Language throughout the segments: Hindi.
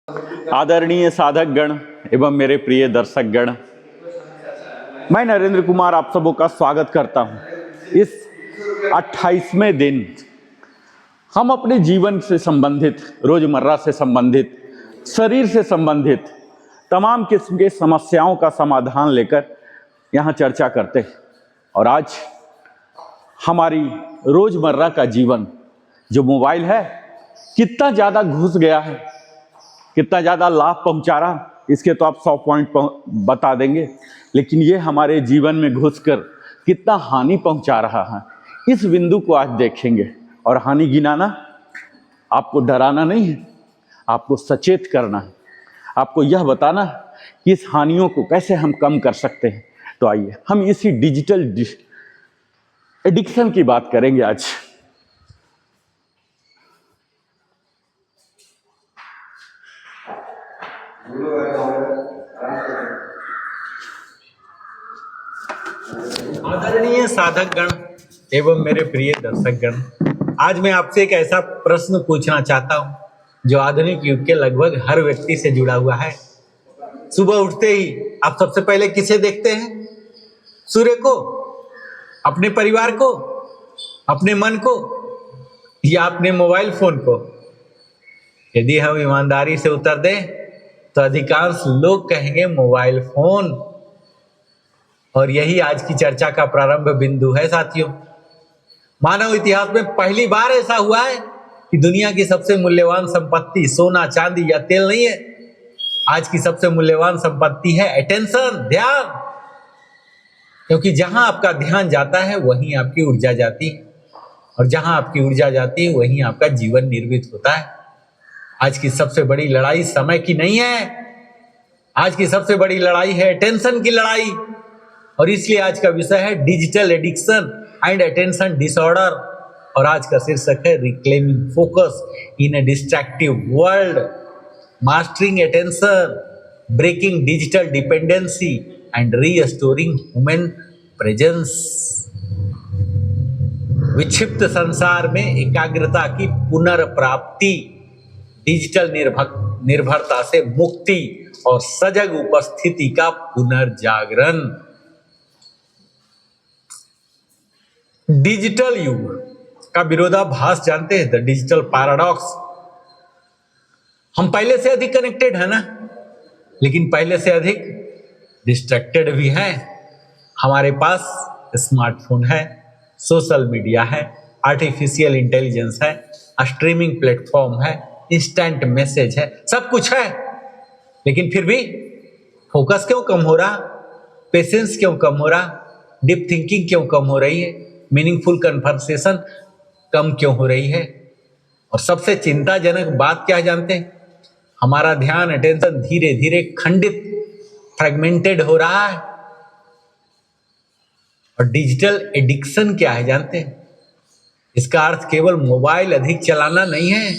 आदरणीय साधक गण एवं मेरे प्रिय दर्शक गण, मैं नरेंद्र कुमार आप सबों का स्वागत करता हूं। इस 28वें दिन हम अपने जीवन से संबंधित, रोजमर्रा से संबंधित, शरीर से संबंधित तमाम किस्म के समस्याओं का समाधान लेकर यहाँ चर्चा करते हैं। और आज हमारी रोजमर्रा का जीवन जो मोबाइल है कितना ज़्यादा घुस गया है, कितना ज़्यादा लाभ पहुंचा रहा, इसके तो आप 100 पॉइंट बता देंगे, लेकिन ये हमारे जीवन में घुसकर कितना हानि पहुंचा रहा है, इस बिंदु को आज देखेंगे। और हानि गिनाना आपको डराना नहीं है, आपको सचेत करना है, आपको यह बताना कि इस हानियों को कैसे हम कम कर सकते हैं। तो आइए हम इसी डिजिटल एडिक्शन की बात करेंगे आज। आदरणीय साधक गण एवं मेरे प्रिय दर्शक गण, आज मैं आपसे एक ऐसा प्रश्न पूछना चाहता हूं जो आधुनिक युग के लगभग हर व्यक्ति से जुड़ा हुआ है। सुबह उठते ही आप सबसे पहले किसे देखते हैं? सूर्य को, अपने परिवार को, अपने मन को, या अपने मोबाइल फोन को? यदि हम ईमानदारी से उत्तर दें तो अधिकांश लोग कहेंगे मोबाइल फोन। और यही आज की चर्चा का प्रारंभ बिंदु है। साथियों, मानव इतिहास में पहली बार ऐसा हुआ है कि दुनिया की सबसे मूल्यवान संपत्ति सोना, चांदी या तेल नहीं है। आज की सबसे मूल्यवान संपत्ति है अटेंशन, ध्यान। क्योंकि जहां आपका ध्यान जाता है वहीं आपकी ऊर्जा जाती है, और जहां आपकी ऊर्जा जाती है वहीं आपका जीवन निर्मित होता है। आज की सबसे बड़ी लड़ाई समय की नहीं है, आज की सबसे बड़ी लड़ाई है अटेंशन की लड़ाई। और इसलिए आज का विषय है digital addiction and attention disorder, और आज का शीर्षक है reclaiming focus in a distractive world, mastering attention, breaking digital dependency and restoring human presence. विक्षिप्त संसार में एकाग्रता की पुनर्प्राप्ति, डिजिटल निर्भरता से मुक्ति और सजग उपस्थिति का पुनर्जागरण। डिजिटल युग का विरोधाभास जानते हैं, द डिजिटल पैराडॉक्स। हम पहले से अधिक कनेक्टेड है ना, लेकिन पहले से अधिक डिस्ट्रैक्टेड भी हैं। हमारे पास स्मार्टफोन है, सोशल मीडिया है, आर्टिफिशियल इंटेलिजेंस है, स्ट्रीमिंग प्लेटफॉर्म है, इंस्टेंट मैसेज है, सब कुछ है। लेकिन फिर भी फोकस क्यों कम हो रहा, पेशेंस क्यों कम हो रहा, डीप थिंकिंग क्यों कम हो रही है, मीनिंगफुल कन्वर्सेशन कम क्यों हो रही है? और सबसे चिंताजनक बात क्या है जानते हैं? हमारा ध्यान, अटेंशन धीरे धीरे खंडित, फ्रेगमेंटेड हो रहा है। और डिजिटल एडिक्शन क्या है जानते हैं? इसका अर्थ केवल मोबाइल अधिक चलाना नहीं है।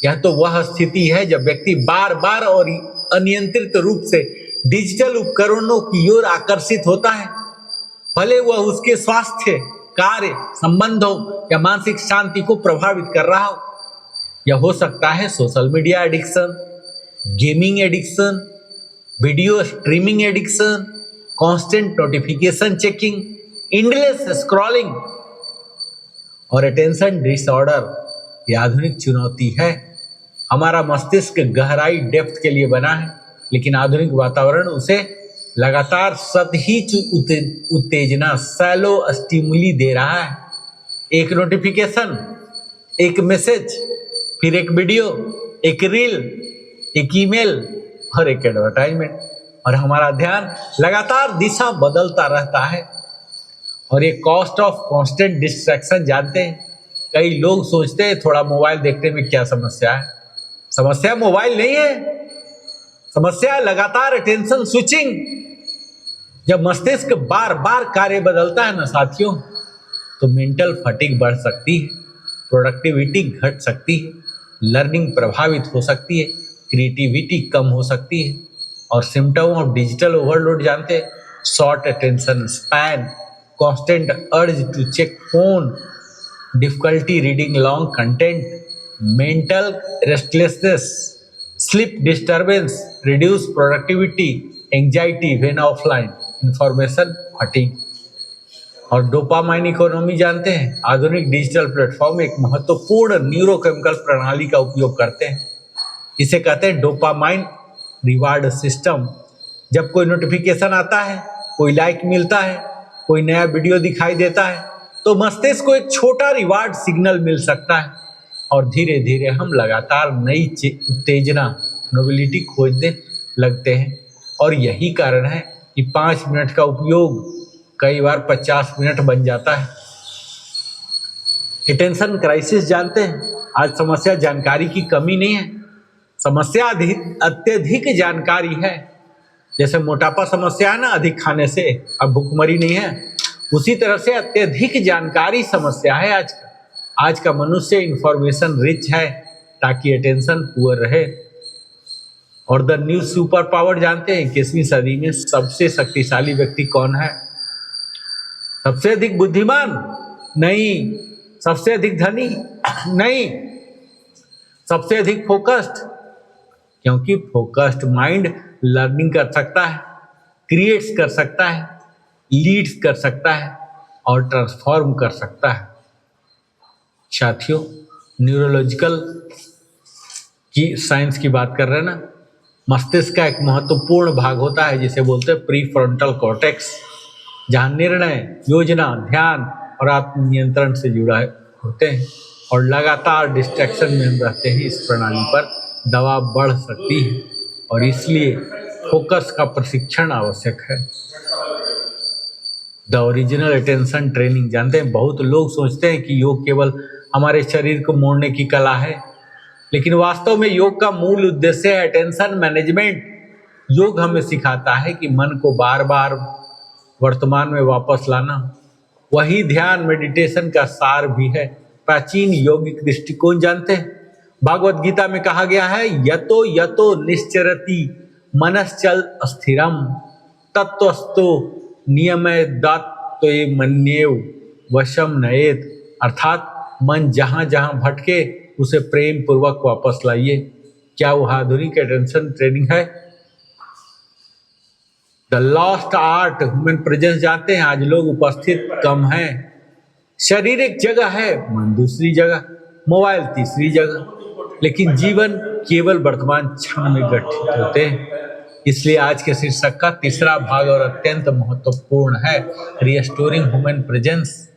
यह तो वह स्थिति है जब व्यक्ति बार बार और अनियंत्रित रूप से डिजिटल उपकरणों की ओर आकर्षित होता है, भले वह उसके स्वास्थ्य, कार्य, संबंधों या मानसिक शांति को प्रभावित कर रहा हो। यह हो सकता है social media addiction, gaming addiction, video streaming addiction, constant notification checking, endless scrolling और अटेंशन डिसऑर्डर। यह आधुनिक चुनौती है। हमारा मस्तिष्क गहराई, डेप्थ के लिए बना है, लेकिन आधुनिक वातावरण उसे लगातार सतही उत्तेजना, सैलो स्टिमुली दे रहा है। एक नोटिफिकेशन, एक मैसेज, फिर एक वीडियो, एक रील, एक ईमेल और एक एडवर्टाइजमेंट, और हमारा ध्यान लगातार दिशा बदलता रहता है। और ये कॉस्ट ऑफ कांस्टेंट डिस्ट्रैक्शन जानते हैं? कई लोग सोचते हैं थोड़ा मोबाइल देखने में क्या समस्या है। समस्या मोबाइल नहीं है, समस्या लगातार अटेंशन स्विचिंग। जब मस्तिष्क बार बार कार्य बदलता है ना साथियों, तो मेंटल फटीग बढ़ सकती है, प्रोडक्टिविटी घट सकती है, लर्निंग प्रभावित हो सकती है, क्रिएटिविटी कम हो सकती है। और सिम्टम ऑफ डिजिटल ओवरलोड जानते हैं? Short attention span, constant urge to check phone, difficulty reading long content, mental restlessness, Sleep disturbance reduce productivity, anxiety when offline, information fatigue। और डोपामाइन इकोनॉमी जानते हैं, आधुनिक डिजिटल प्लेटफॉर्म एक महत्वपूर्ण न्यूरोकेमिकल प्रणाली का उपयोग करते हैं। इसे कहते हैं डोपामाइन रिवार्ड सिस्टम। जब कोई नोटिफिकेशन आता है, कोई लाइक मिलता है, कोई नया वीडियो दिखाई देता है, तो मस्तिष्क को एक छोटा रिवार्ड सिग्नल मिल सकता है और धीरे धीरे हम लगातार नई उत्तेजना, नोवेलिटी खोजने लगते हैं। और यही कारण है कि 5 मिनट का उपयोग कई बार 50 मिनट बन जाता है। अटेंशन क्राइसिस जानते हैं, आज समस्या जानकारी की कमी नहीं है, समस्या अत्यधिक जानकारी है। जैसे मोटापा समस्या है ना, अधिक खाने से, अब भूखमरी नहीं है, उसी तरह से अत्यधिक जानकारी समस्या है आज का मनुष्य इंफॉर्मेशन रिच है ताकि अटेंशन पुअर रहे। और द न्यू सुपर पावर जानते हैं, 21वीं सदी में सबसे शक्तिशाली व्यक्ति कौन है? सबसे अधिक बुद्धिमान नहीं, सबसे अधिक धनी नहीं, सबसे अधिक फोकस्ड। क्योंकि फोकस्ड माइंड लर्निंग कर सकता है, क्रिएट्स कर सकता है, लीड्स कर सकता है और ट्रांसफॉर्म कर सकता है। साथियों, न्यूरोलॉजिकल की साइंस की बात कर रहे हैं ना, मस्तिष्क का एक महत्वपूर्ण भाग होता है जिसे बोलते हैं प्री फ्रंटल कॉर्टेक्स, जहाँ निर्णय, योजना, ध्यान और आत्मनियंत्रण से जुड़ा होते हैं और लगातार डिस्ट्रैक्शन में हम रहते हैं। इस प्रणाली पर दबाव बढ़ सकती है और इसलिए फोकस का प्रशिक्षण आवश्यक है। द ओरिजिनल अटेंशन ट्रेनिंग जानते हैं, बहुत लोग सोचते हैं कि योग केवल हमारे शरीर को मोड़ने की कला है, लेकिन वास्तव में योग का मूल उद्देश्य है अटेंशन मैनेजमेंट। योग हमें सिखाता है कि मन को बार बार वर्तमान में वापस लाना। वही ध्यान मेडिटेशन का सार भी है। प्राचीन यौगिक दृष्टिकोण जानते हैं, भागवत गीता में कहा गया है, यतो यतो निश्चरति मनश्चल स्थिरम तत्वस्तो नियमयदात्वे मन्येव वशम नयेत। अर्थात मन जहाँ जहाँ भटके उसे प्रेम पूर्वक वापस लाइए। क्या वह आधुनिक अटेंशन ट्रेनिंग है? The lost art human presence जानते हैं, आज लोग उपस्थित कम हैं। शरीर एक जगह है, मन दूसरी जगह, मोबाइल तीसरी जगह, लेकिन जीवन केवल वर्तमान क्षण में गठित होते हैं। इसलिए आज के शीर्षक का तीसरा भाग और अत्यंत महत्वपूर्ण है, restoring human presence,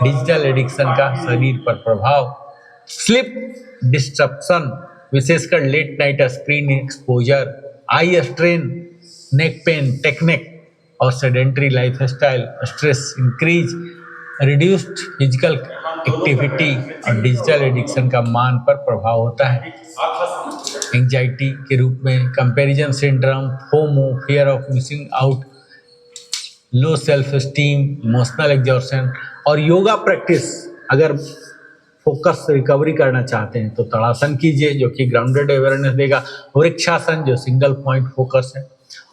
digital addiction का शरीर पर प्रभाव। स्लीप डिस्ट्रप्शन, विशेषकर late night screen exposure, eye strain, neck pain, tech neck और sedentary lifestyle, stress increase, reduced physical activity और डिजिटल एडिक्शन का मान पर प्रभाव होता है। एंजाइटी के रूप में comparison syndrome, FOMO, fear of missing out, low self esteem, emotional exhaustion. और योगा प्रैक्टिस, अगर फोकस रिकवरी करना चाहते हैं तो तड़ासन कीजिए जो कि ग्राउंडेड अवेयरनेस देगा, वृक्षासन जो सिंगल पॉइंट फोकस है,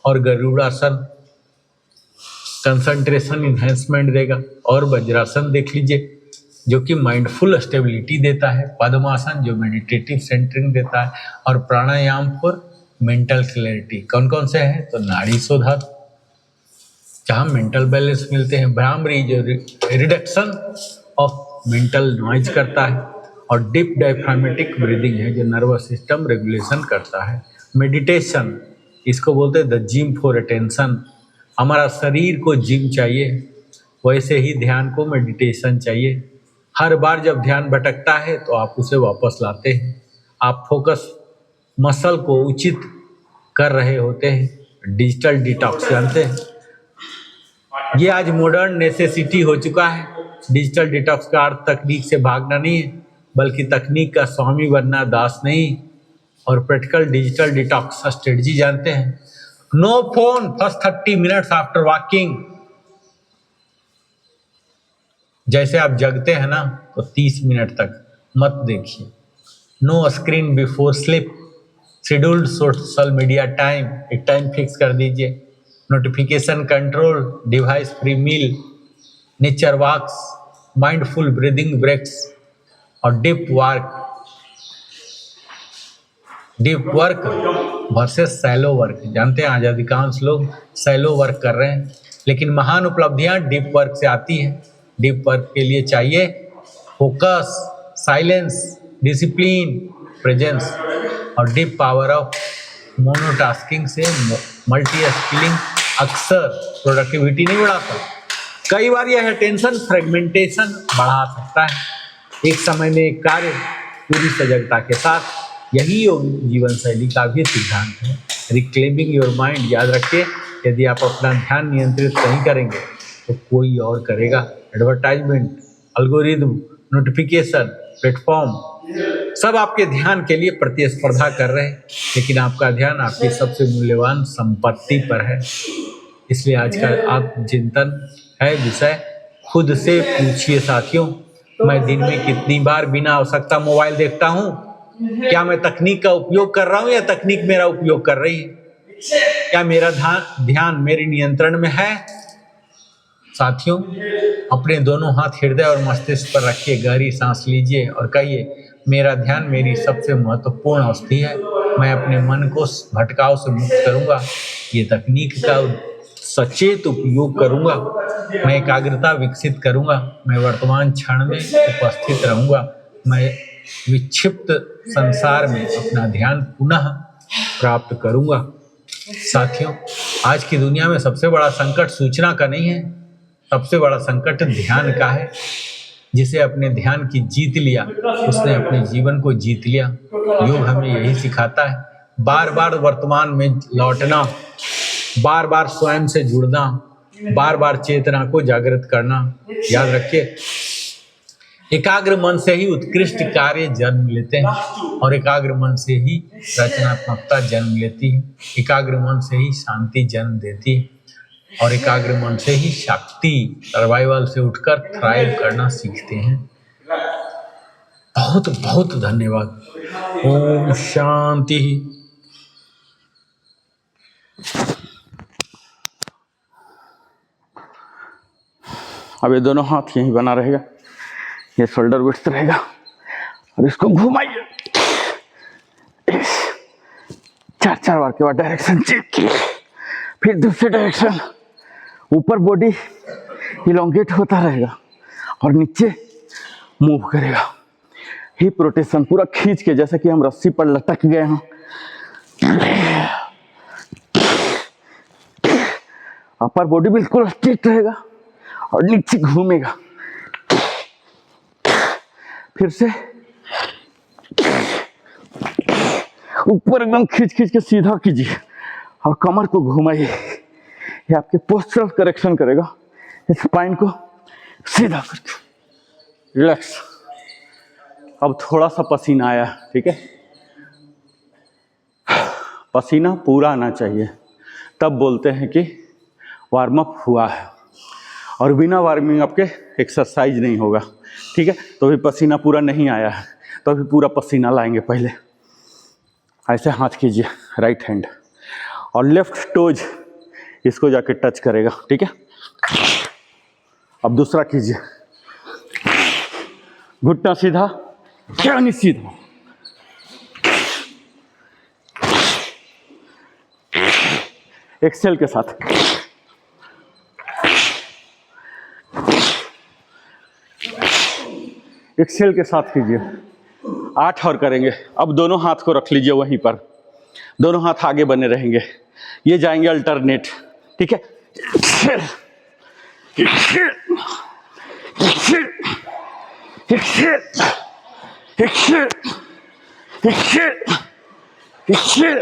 और गरुड़ासन कंसंट्रेशन इन्हेंसमेंट देगा, और वज्रासन देख लीजिए जो कि माइंडफुल स्टेबिलिटी देता है, पद्मासन जो मेडिटेटिव सेंटरिंग देता है, और प्राणायाम फॉर मेंटल क्लैरिटी। कौन कौन से हैं? तो नाड़ी शोधन जहाँ मेंटल बैलेंस मिलते हैं, भ्रामरी जो रिडक्शन ऑफ मेंटल नॉइज करता है, और डीप डायफ्रामेटिक ब्रीदिंग है जो नर्वस सिस्टम रेगुलेशन करता है। मेडिटेशन, इसको बोलते हैं द जिम फॉर अटेंशन। हमारा शरीर को जिम चाहिए, वैसे ही ध्यान को मेडिटेशन चाहिए। हर बार जब ध्यान भटकता है तो आप उसे वापस लाते हैं, आप फोकस मसल को उचित कर रहे होते हैं। डिजिटल डिटॉक्स जानते हैं, ये आज मॉडर्न नेसेसिटी हो चुका है। डिजिटल डिटॉक्स का अर्थ तकनीक से भागना नहीं है, बल्कि तकनीक का स्वामी बनना, दास नहीं। और प्रैक्टिकल डिजिटल डिटॉक्स स्ट्रेटजी जानते हैं, no phone first 30 minutes after walking. जैसे आप जगते हैं ना तो 30 मिनट तक मत देखिए। No screen before sleep, scheduled social media time, एक टाइम फिक्स कर दीजिए। Notification control, device free meal, nature walks, mindful breathing breaks और deep work. Deep work versus shallow work. जानते हैं आज अधिकांश लोग सैलो वर्क कर रहे हैं, लेकिन महान उपलब्धियां डीप वर्क से आती है। डीप वर्क के लिए चाहिए फोकस, साइलेंस, डिसिप्लिन, प्रेजेंस और डीप पावर ऑफ मोनोटास्किंग से मल्टी स्किलिंग अक्सर प्रोडक्टिविटी नहीं बढ़ाता। कई बार यह टेंशन फ्रेगमेंटेशन बढ़ा सकता है। एक समय में एक कार्य पूरी सजगता के साथ, यही योग जीवन शैली का भी सिद्धांत है। Reclaiming your mind. याद रखिए, यदि आप अपना ध्यान नियंत्रित नहीं करेंगे तो कोई और करेगा। एडवर्टाइजमेंट, एल्गोरिदम, नोटिफिकेशन, प्लेटफॉर्म सब आपके ध्यान के लिए प्रतिस्पर्धा कर रहे हैं, लेकिन आपका ध्यान आपकी सबसे मूल्यवान संपत्ति पर है। इसलिए आज का आत्मचिंतन है विषय। खुद से पूछिए साथियों, मैं दिन में कितनी बार बिना आवश्यकता मोबाइल देखता हूँ? क्या मैं तकनीक का उपयोग कर रहा हूँ या तकनीक मेरा उपयोग कर रही है? क्या मेरा ध्यान मेरे नियंत्रण में है? साथियों, अपने दोनों हाथ हृदय और मस्तिष्क पर रखिए, गहरी सांस लीजिए और कहिए, मेरा ध्यान मेरी सबसे महत्वपूर्ण औषधि है। मैं अपने मन को भटकाव से मुक्त करूंगा। ये तकनीक का सचेत उपयोग करूंगा। मैं एकाग्रता विकसित करूंगा। मैं वर्तमान क्षण में उपस्थित रहूंगा। मैं विक्षिप्त संसार में अपना ध्यान पुनः प्राप्त करूंगा। साथियों, आज की दुनिया में सबसे बड़ा संकट सूचना का नहीं है, सबसे बड़ा संकट ध्यान का है। जिसे अपने ध्यान की जीत लिया, उसने अपने जीवन को जीत लिया। योग हमें यही सिखाता है, बार बार वर्तमान में लौटना, बार बार स्वयं से जुड़ना, बार बार चेतना को जागृत करना। याद रखिए, एकाग्र मन से ही उत्कृष्ट कार्य जन्म लेते हैं और एकाग्र मन से ही रचनात्मकता जन्म लेती है। एकाग्र मन से ही शांति जन्म देती है और एकाग्र मन से ही शक्ति, सर्वाइवल से उठकर थ्राइव करना सीखते हैं। बहुत बहुत धन्यवाद। ओम शांति। अब ये दोनों हाथ यहीं बना रहेगा, ये शोल्डर विड्थ रहेगा और इसको घुमाइए 4 बार के बाद डायरेक्शन चेंज, फिर दूसरे डायरेक्शन। ऊपर बॉडी इलोंगेट होता रहेगा और नीचे मूव करेगा। हिप रोटेशन पूरा खींच के, जैसे कि हम रस्सी पर लटक गए हैं। अपर बॉडी बिल्कुल स्ट्रेट रहेगा और नीचे घूमेगा। फिर से ऊपर एकदम खींच के सीधा कीजिए और कमर को घुमाइए। ये आपके पोस्चरल करेक्शन करेगा, स्पाइन को सीधा करके। रिलैक्स। अब थोड़ा सा पसीना आया, ठीक है, पसीना पूरा आना चाहिए, तब बोलते हैं कि वार्म अप हुआ है। और बिना वार्मिंग अप के एक्सरसाइज नहीं होगा, ठीक है। तो अभी पसीना पूरा नहीं आया है, तो अभी पूरा पसीना लाएंगे। पहले ऐसे हाथ कीजिए, राइट हैंड, और लेफ्ट टोज इसको जाके टच करेगा, ठीक है। अब दूसरा कीजिए, घुटना सीधा, क्या नहीं सीधा। एक्सेल के साथ एक्सेल के साथ कीजिए। 8 और करेंगे। अब दोनों हाथ को रख लीजिए वहीं पर, दोनों हाथ आगे बने रहेंगे, ये जाएंगे अल्टरनेट, ठीक है। Exhale, exhale, exhale, exhale, exhale, exhale, exhale,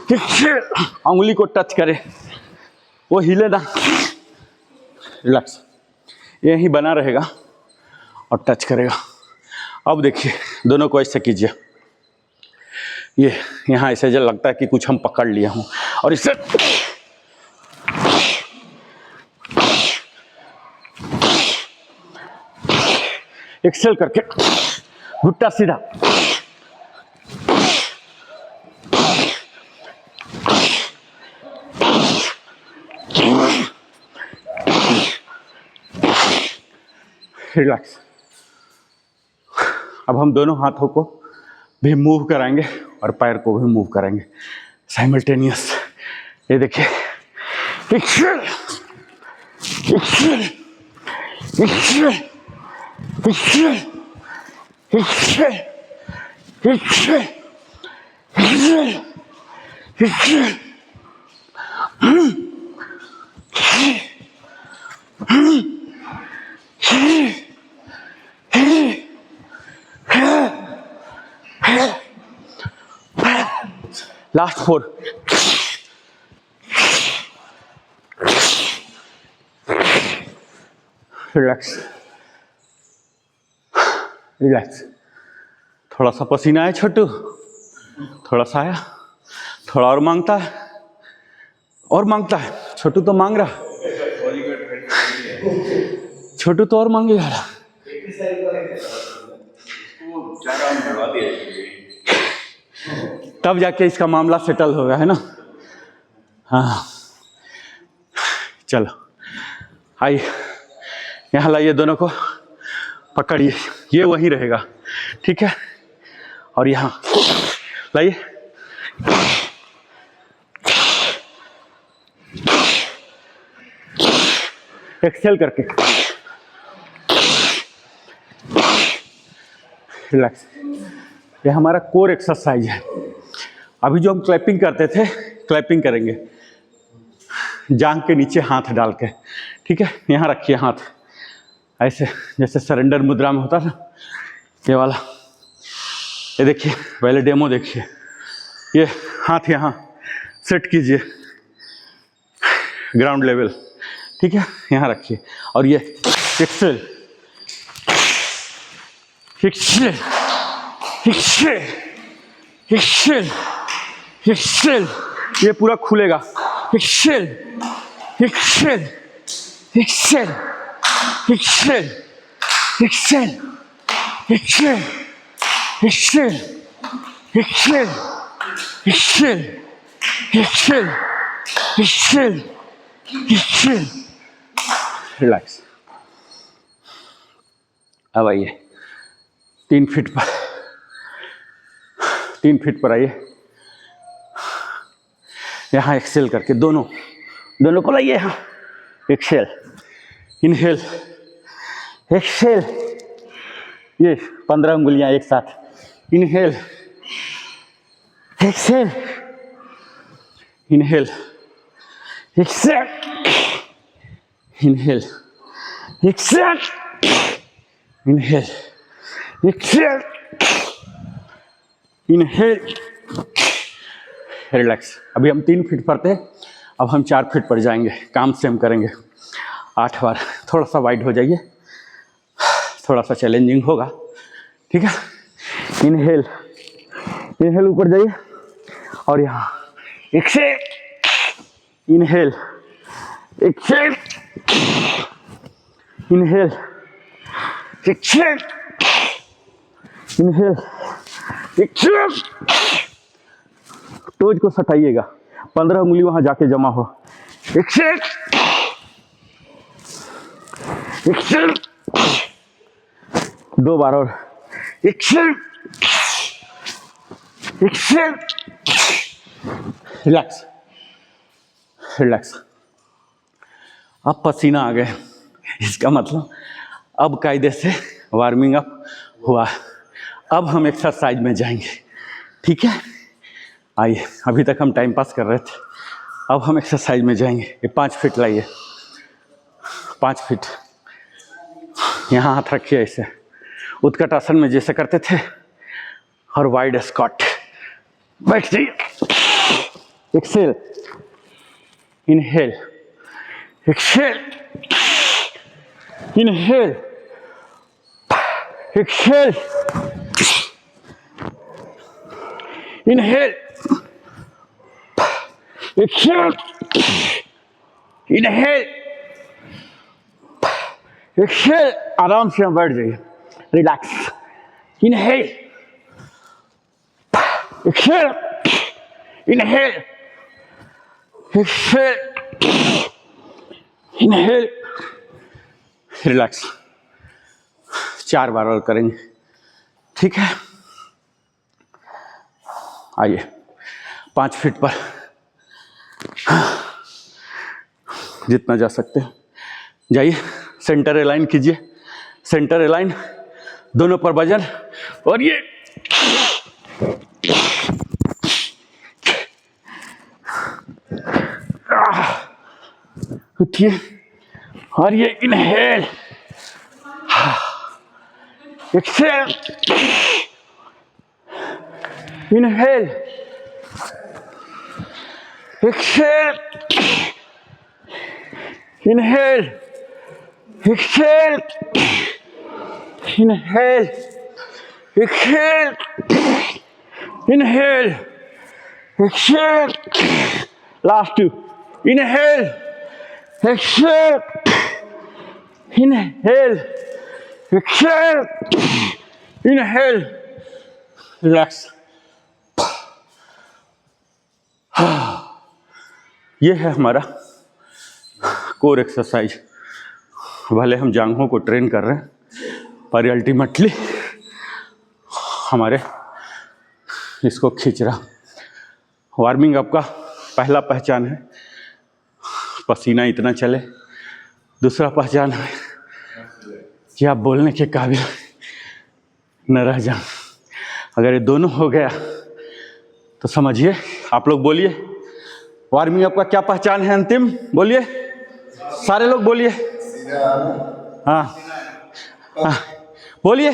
exhale. उंगली को टच करें, वो हिले ना, रिलैक्स, यही बना रहेगा और टच करेगा। अब देखिए, दोनों को ऐसे कीजिए, ये यहाँ ऐसे जब लगता है कि कुछ हम पकड़ लिया हूँ, और इससे एक्सेल करके घुट्टा सीधा, रिलैक्स। अब हम दोनों हाथों को भी मूव कराएंगे और पैर को भी मूव करेंगे साइमल्टेनियस। ये देखिए, exhale exhale exhale exhale exhale exhale exhale exhale. Last 4। Relax relax. थोड़ा सा पसीना है छोटू, थोड़ा सा आया, थोड़ा और मांगता है, और मांगता है। छोटू तो मांग रहा, छोटू तो और मांगे जा रहा। तब जाके इसका मामला सेटल होगा, है ना। हाँ चलो आइए, यहाँ लाइए, दोनों को पकड़िए, ये वहीं रहेगा, ठीक है। और यहाँ लाइए, एक्सेल करके रिलैक्स। ये हमारा कोर एक्सरसाइज है। अभी जो हम क्लैपिंग करते थे, क्लैपिंग करेंगे जांघ के नीचे हाथ डाल के, ठीक है। यहाँ रखिए हाथ ऐसे, जैसे सरेंडर मुद्रा में होता था ये वाला। ये देखिए, पहले डेमो देखिए। ये हाथ यहाँ सेट कीजिए ग्राउंड लेवल, ठीक है, यहाँ रखिए। और ये exhale exhale exhale exhale exhale, ये पूरा खुलेगा। Exhale exhale exhale exhale exhale exhale exhale exhale exhale exhale exhale exhale. Relax. अब आइए 3 फीट पर, 3 फीट पर आइए। यहाँ एक्सेल करके दोनों को लाइए यहाँ। एक्सेल, इनहेल, एक्सेल, ये 15 उंगलियां एक साथ। Inhale, exhale, inhale, exhale, inhale, exhale, inhale, exhale, inhale. Relax. अभी हम 3 फीट पर थे, अब हम 4 फीट पर जाएंगे। काम सेम करेंगे 8 बार। थोड़ा सा वाइड हो जाइए, थोड़ा सा चैलेंजिंग होगा, ठीक है। इनहेल, इनहेल ऊपर जाइए और यहाँ exhale, inhale, exhale, inhale, exhale, inhale, exhale. Toes को सटाइएगा, 15 उंगली वहां जाके जमा हो। एक्सेल, एक्सेल, 2 बार और। Exhale, exhale. Relax relax. अब पसीना आ गए, इसका मतलब अब कायदे से वार्मिंग अप हुआ। अब हम एक्सरसाइज में जाएंगे, ठीक है। आइए, अभी तक हम टाइम पास कर रहे थे, अब हम एक्सरसाइज में जाएंगे। ये 5 फीट लाइए, 5 फीट। यहाँ हाथ रखिए ऐसे, उत्कट आसन में जैसे करते थे, और वाइड स्क्वाट। बैठ जाइए। Exhale, inhale, exhale, inhale, exhale, inhale, exhale, inhale, exhale. आराम से बैठ जाइए, relax. Inhale, exhale, inhale, exhale, inhale, relax. 4 बार और करेंगे, ठीक है। आइए 5 फीट पर जितना जा सकते हैं जाइए। सेंटर अलाइन कीजिए, सेंटर अलाइन, दोनों पर वजन, और ये उठिए और ये inhale, exhale, inhale, exhale, inhale, exhale, inhale, exhale, inhale, exhale, last 2, inhale, exhale, inhale, exhale, inhale, relax. ये है हमारा कोर एक्सरसाइज। भले हम जांघों को ट्रेन कर रहे हैं पर अल्टीमेटली हमारे इसको खींच रहा। वार्मिंग अप का पहला पहचान है पसीना इतना चले, दूसरा पहचान है कि आप बोलने के काबिल न रह जाएं। अगर ये दोनों हो गया तो समझिए, आप लोग बोलिए वार्मिंग अप का क्या पहचान है अंतिम, बोलिए सारे लोग बोलिए। हाँ हाँ बोलिए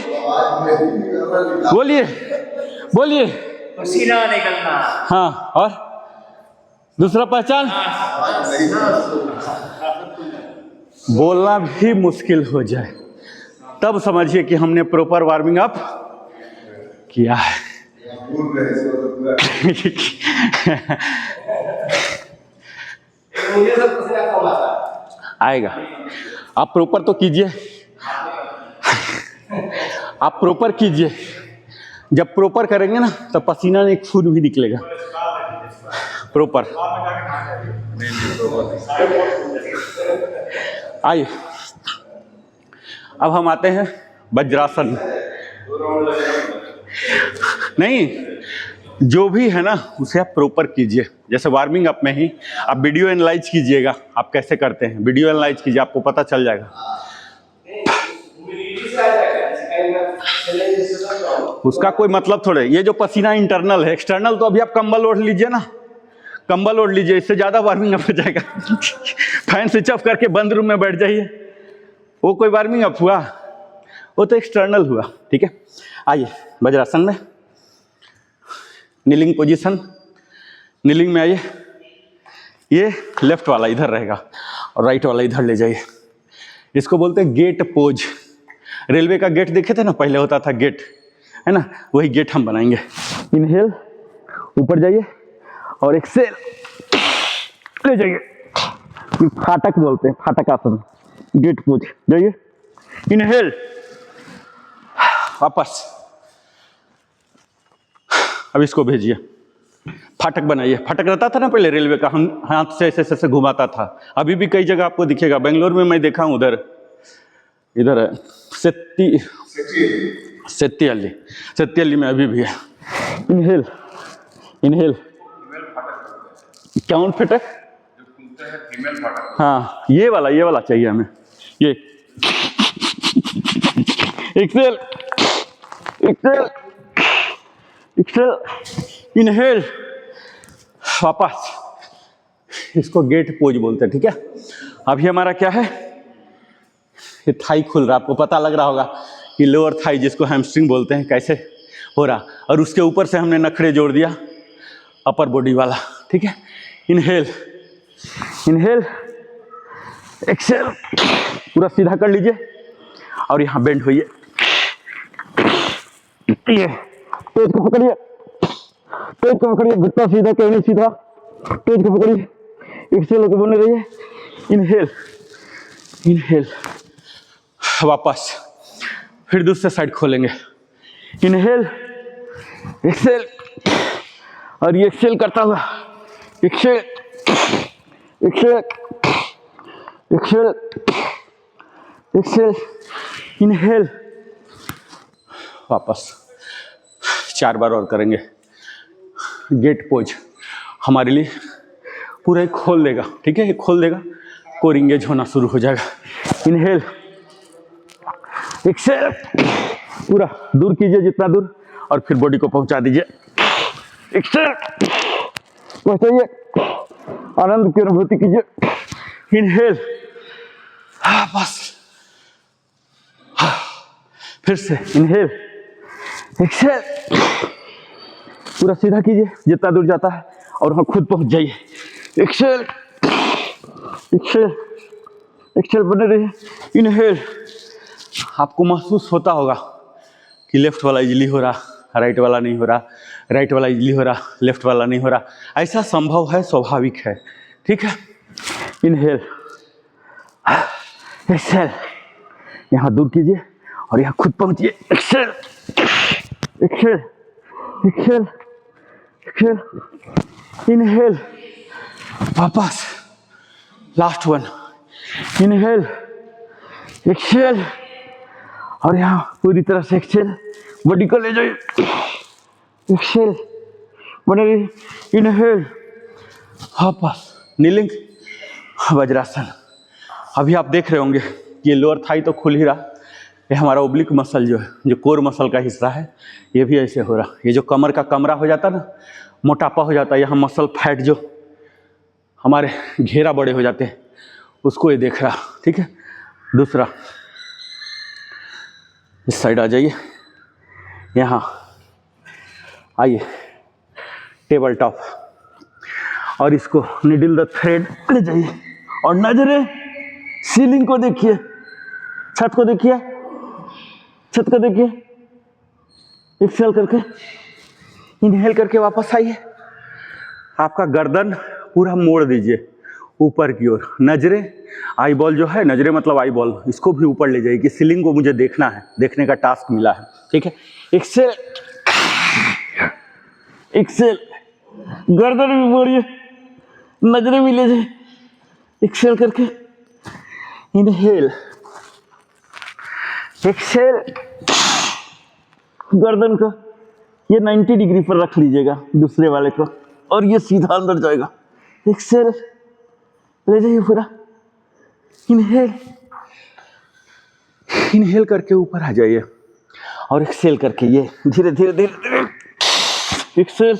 बोलिए बोलिए, पसीना निकलना। हाँ, और दूसरा पहचान बोलना भी मुश्किल हो जाए तब समझिए कि हमने प्रॉपर वार्मिंग अप किया है। आएगा, आप प्रॉपर तो कीजिए, आप प्रॉपर कीजिए। जब प्रॉपर करेंगे ना तब पसीना एक फूड भी निकलेगा प्रॉपर। आइए अब हम आते हैं वज्रासन। नहीं, जो भी है ना उसे आप प्रॉपर कीजिए। जैसे वार्मिंग अप में ही आप वीडियो एनालाइज कीजिएगा, आप कैसे करते हैं वीडियो एनालाइज कीजिए, आपको पता चल जाएगा। उसका कोई मतलब थोड़े, ये जो पसीना इंटरनल है, एक्सटर्नल तो अभी आप कंबल ओढ़ लीजिए ना, कंबल ओढ़ लीजिए, इससे ज़्यादा वार्मिंग अप हो जाएगा। फैन स्विच ऑफ करके बंद रूम में बैठ जाइए, वो कोई वार्मिंग अप हुआ? वो तो एक्सटर्नल हुआ। ठीक है, आइए वज्रासन में, नीलिंग पोजीशन, नीलिंग में आइए। ये लेफ्ट वाला इधर रहेगा और राइट वाला इधर ले जाइए। इसको बोलते हैं गेट पोज। रेलवे का गेट देखे थे ना, पहले होता था गेट, है ना, वही गेट हम बनाएंगे। इनहेल, ऊपर जाइए और एक्सेल ले जाइए। फाटक बोलते हैं, फाटक आसन, गेट पोज। जाइए, इनहेल, वापस। अब इसको भेजिए, फाटक बनाइए। फाटक रहता था ना पहले रेलवे का, हम हाथ से ऐसे ऐसे घुमाता था। अभी भी कई जगह आपको दिखेगा, बेंगलोर में मैं देखा हूँ, उधर इधर है सेत्ती में अभी भी है। इनहेल, इनहेल, कौन फाटक? हाँ, ये वाला चाहिए हमें। ये एक्सेल, एक्सेल, एक्सेल, इनहेल, वापस। इसको गेट पोज बोलते हैं। ठीक है, अभी हमारा क्या है, ये थाई खुल रहा, आपको पता लग रहा होगा कि लोअर थाई, जिसको हैमस्ट्रिंग बोलते हैं, कैसे हो रहा, और उसके ऊपर से हमने नखरे जोड़ दिया अपर बॉडी वाला। ठीक है, इनहेल, इनहेल, एक्सेल, पूरा सीधा कर लीजिए और यहाँ बेंड होइए। ये पेज को पकड़िए, पेज को पकड़िए, घुटना सीधा, कहीं नहीं सीधा, पेज को पकड़िए, एक्सेल होकर बने रहिए। इनहेल, इनहेल, वापस, फिर दूसरे साइड खोलेंगे। इनहेल, एक्सेल, और ये एक्सेल करता हुआ, exhale, exhale, exhale, exhale, inhale, वापस। 4 बार और करेंगे। गेट पोज हमारे लिए पूरा एक खोल देगा, ठीक है, ये खोल देगा, कोर इंगेज होना शुरू हो जाएगा। इनहेल, एक्सेल, पूरा दूर कीजिए जितना दूर, और फिर बॉडी को पहुंचा दीजिए। एक्सेल, पहुंचाइए, आनंद की अनुभूति कीजिए। इनहेल, बस, फिर से इनहेल, एक्सेल, पूरा सीधा कीजिए जितना दूर जाता है, और वहां खुद पहुंच जाइए। एक्सेल, एक्सेल, एक्सेल, बने रहिए। इनहेल, आपको महसूस होता होगा कि लेफ्ट वाला इजीली हो रहा, राइट वाला नहीं हो रहा, राइट वाला इजीली हो रहा, लेफ्ट वाला नहीं हो रहा। ऐसा संभव है, स्वाभाविक है, ठीक है। इनहेल, एक्सेल, यहाँ दूर कीजिए और यहाँ खुद पहुंचिए। Exhale, exhale, exhale, exhale, inhale, वापस, लास्ट वन। इनहेल, एक्सेल, और यहाँ पूरी तरह से एक्सेल, बॉडी को ले जाइए। एक्सेल, बने रहिए। इनहेल, वापस, नीलिंग, वज्रासन। अभी आप देख रहे होंगे कि ये लोअर थाई तो खुल ही रहा, ये हमारा ओब्लिक मसल जो है, जो कोर मसल का हिस्सा है, ये भी ऐसे हो रहा। ये जो कमर का कमरा हो जाता ना, मोटापा हो जाता है, यहाँ मसल फैट जो हमारे घेरा बड़े हो जाते हैं, उसको ये देख रहा, ठीक है। दूसरा, इस साइड आ जाइए, यहाँ आइए, टेबल टॉप, और इसको निडल द थ्रेड ले जाइए, और नजरें सीलिंग को देखिए, छत को देखिए, छत को देखिए। एक्सेल करके, इनहेल करके वापस आइए। आपका गर्दन पूरा मोड़ दीजिए ऊपर की ओर, नजरें, आई बॉल जो है, नजरें मतलब आई बॉल, इसको भी ऊपर ले जाइए कि सीलिंग को मुझे देखना है, देखने का टास्क मिला है, ठीक है। एक्सेल, एक्सेल, गर्दन भी मोड़िए, नजरें भी ले जाइए। एक्सेल करके, इनहेल, एक्सेल, गर्दन को ये 90 डिग्री पर रख लीजिएगा, दूसरे वाले को, और ये सीधा अंदर जाएगा। एक्सेल, ले जाइए पूरा। इनहेल, इनहेल करके ऊपर आ जाइए, और एक्सेल करके ये धीरे धीरे धीरे धीरे। एक्सेल,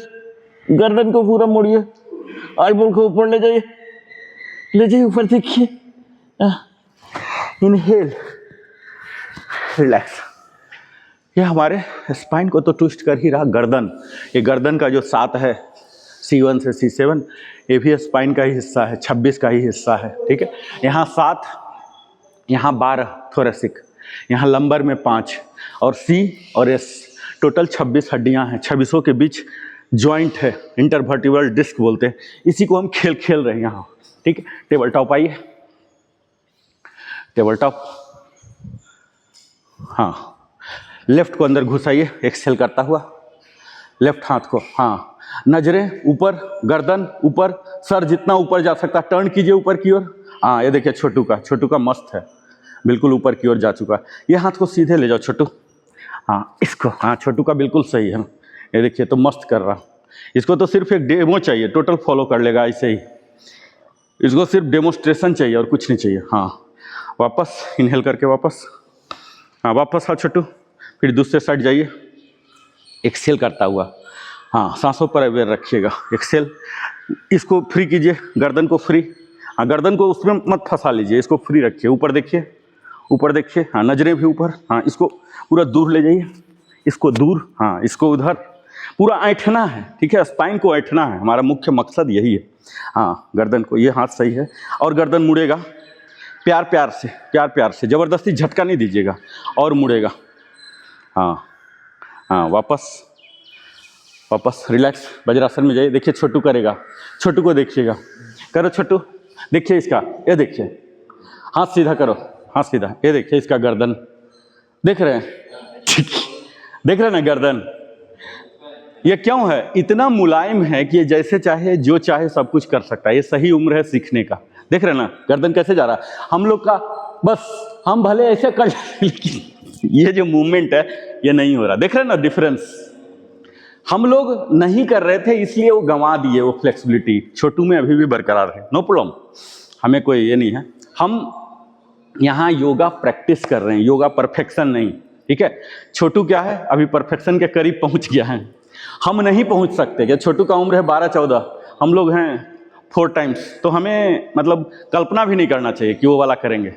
गर्दन को पूरा मोड़िए, आईबॉल को ऊपर ले जाइए, ले जाइए ऊपर, देखिए। Inhale, relax. ये हमारे स्पाइन को तो ट्विस्ट कर ही रहा। गर्दन, ये गर्दन का जो 7 है, C1 से C7, ये भी स्पाइन का ही हिस्सा है, 26 का ही हिस्सा है, ठीक है। यहाँ 7, यहाँ 12 थोरेसिक, यहाँ लंबर में 5, और C और S, टोटल 26 हड्डियाँ हैं। 26 के बीच जॉइंट है, इंटरवर्टिब्रल डिस्क बोलते हैं। इसी को हम खेल रहे हैं यहाँ, ठीक है। टेबल टॉप आइए, टेबल टॉप, हाँ, लेफ्ट को अंदर घुसाइए, एक्सेल करता हुआ, लेफ्ट हाथ को, हाँ, नजरें ऊपर, गर्दन ऊपर, सर जितना ऊपर जा सकता टर्न कीजिए ऊपर की ओर। हाँ, ये देखिए छोटू का मस्त है, बिल्कुल ऊपर की ओर जा चुका। ये हाथ को सीधे ले जाओ छोटू, हाँ, इसको, हाँ, छोटू का बिल्कुल सही है, ये देखिए तो मस्त कर रहा। इसको तो सिर्फ एक डेमो चाहिए, टोटल फॉलो कर लेगा ऐसे ही, इसको सिर्फ डेमोस्ट्रेशन चाहिए और कुछ नहीं चाहिए। हाँ, वापस इनहेल करके वापस, हाँ, वापस आओ छोटू, फिर दूसरे साइड जाइए, एक्सेल करता हुआ, हाँ, सांसों पर अवेयर रखिएगा। एक्सेल, इसको फ्री कीजिए, गर्दन को फ्री, हाँ, गर्दन को उसमें मत फंसा लीजिए, इसको फ्री रखिए, ऊपर देखिए, ऊपर देखिए, हाँ, नजरें भी ऊपर, हाँ, इसको पूरा दूर ले जाइए, इसको दूर, हाँ, इसको उधर, पूरा ऐंठना है, ठीक है, स्पाइन को ऐंठना है, हमारा मुख्य मकसद यही है। हाँ, गर्दन को, ये हाथ सही है, और गर्दन मुड़ेगा प्यार प्यार से, ज़बरदस्ती झटका नहीं दीजिएगा, और मुड़ेगा। हाँ हाँ, वापस रिलैक्स, वज्रासन में जाइए। देखिए छोटू करेगा, छोटू को देखिएगा, करो छोटू, देखिए इसका, ये देखिए, हाथ सीधा करो, हाथ सीधा, ये देखिए इसका गर्दन, देख रहे हैं, देख रहे हैं ना गर्दन, ये क्यों है, इतना मुलायम है कि ये जैसे चाहे जो चाहे सब कुछ कर सकता है। ये सही उम्र है सीखने का, देख रहे हैं ना गर्दन कैसे जा रहा है। हम लोग का बस, हम भले ऐसे कर लेकिन ये जो मूवमेंट है ये नहीं हो रहा, देख रहे हैं ना डिफरेंस। हम लोग नहीं कर रहे थे इसलिए वो गंवा दिए वो फ्लेक्सिबिलिटी। छोटू में अभी भी बरकरार है, नो प्रॉब्लम, हमें कोई ये नहीं है। हम यहाँ योगा प्रैक्टिस कर रहे हैं, योगा परफेक्शन नहीं, ठीक है। छोटू क्या है, अभी परफेक्शन के करीब पहुँच गया है, हम नहीं पहुँच सकते। क्या छोटू का उम्र है 12-14, हम लोग हैं 4 टाइम्स, तो हमें मतलब कल्पना भी नहीं करना चाहिए कि वो वाला करेंगे।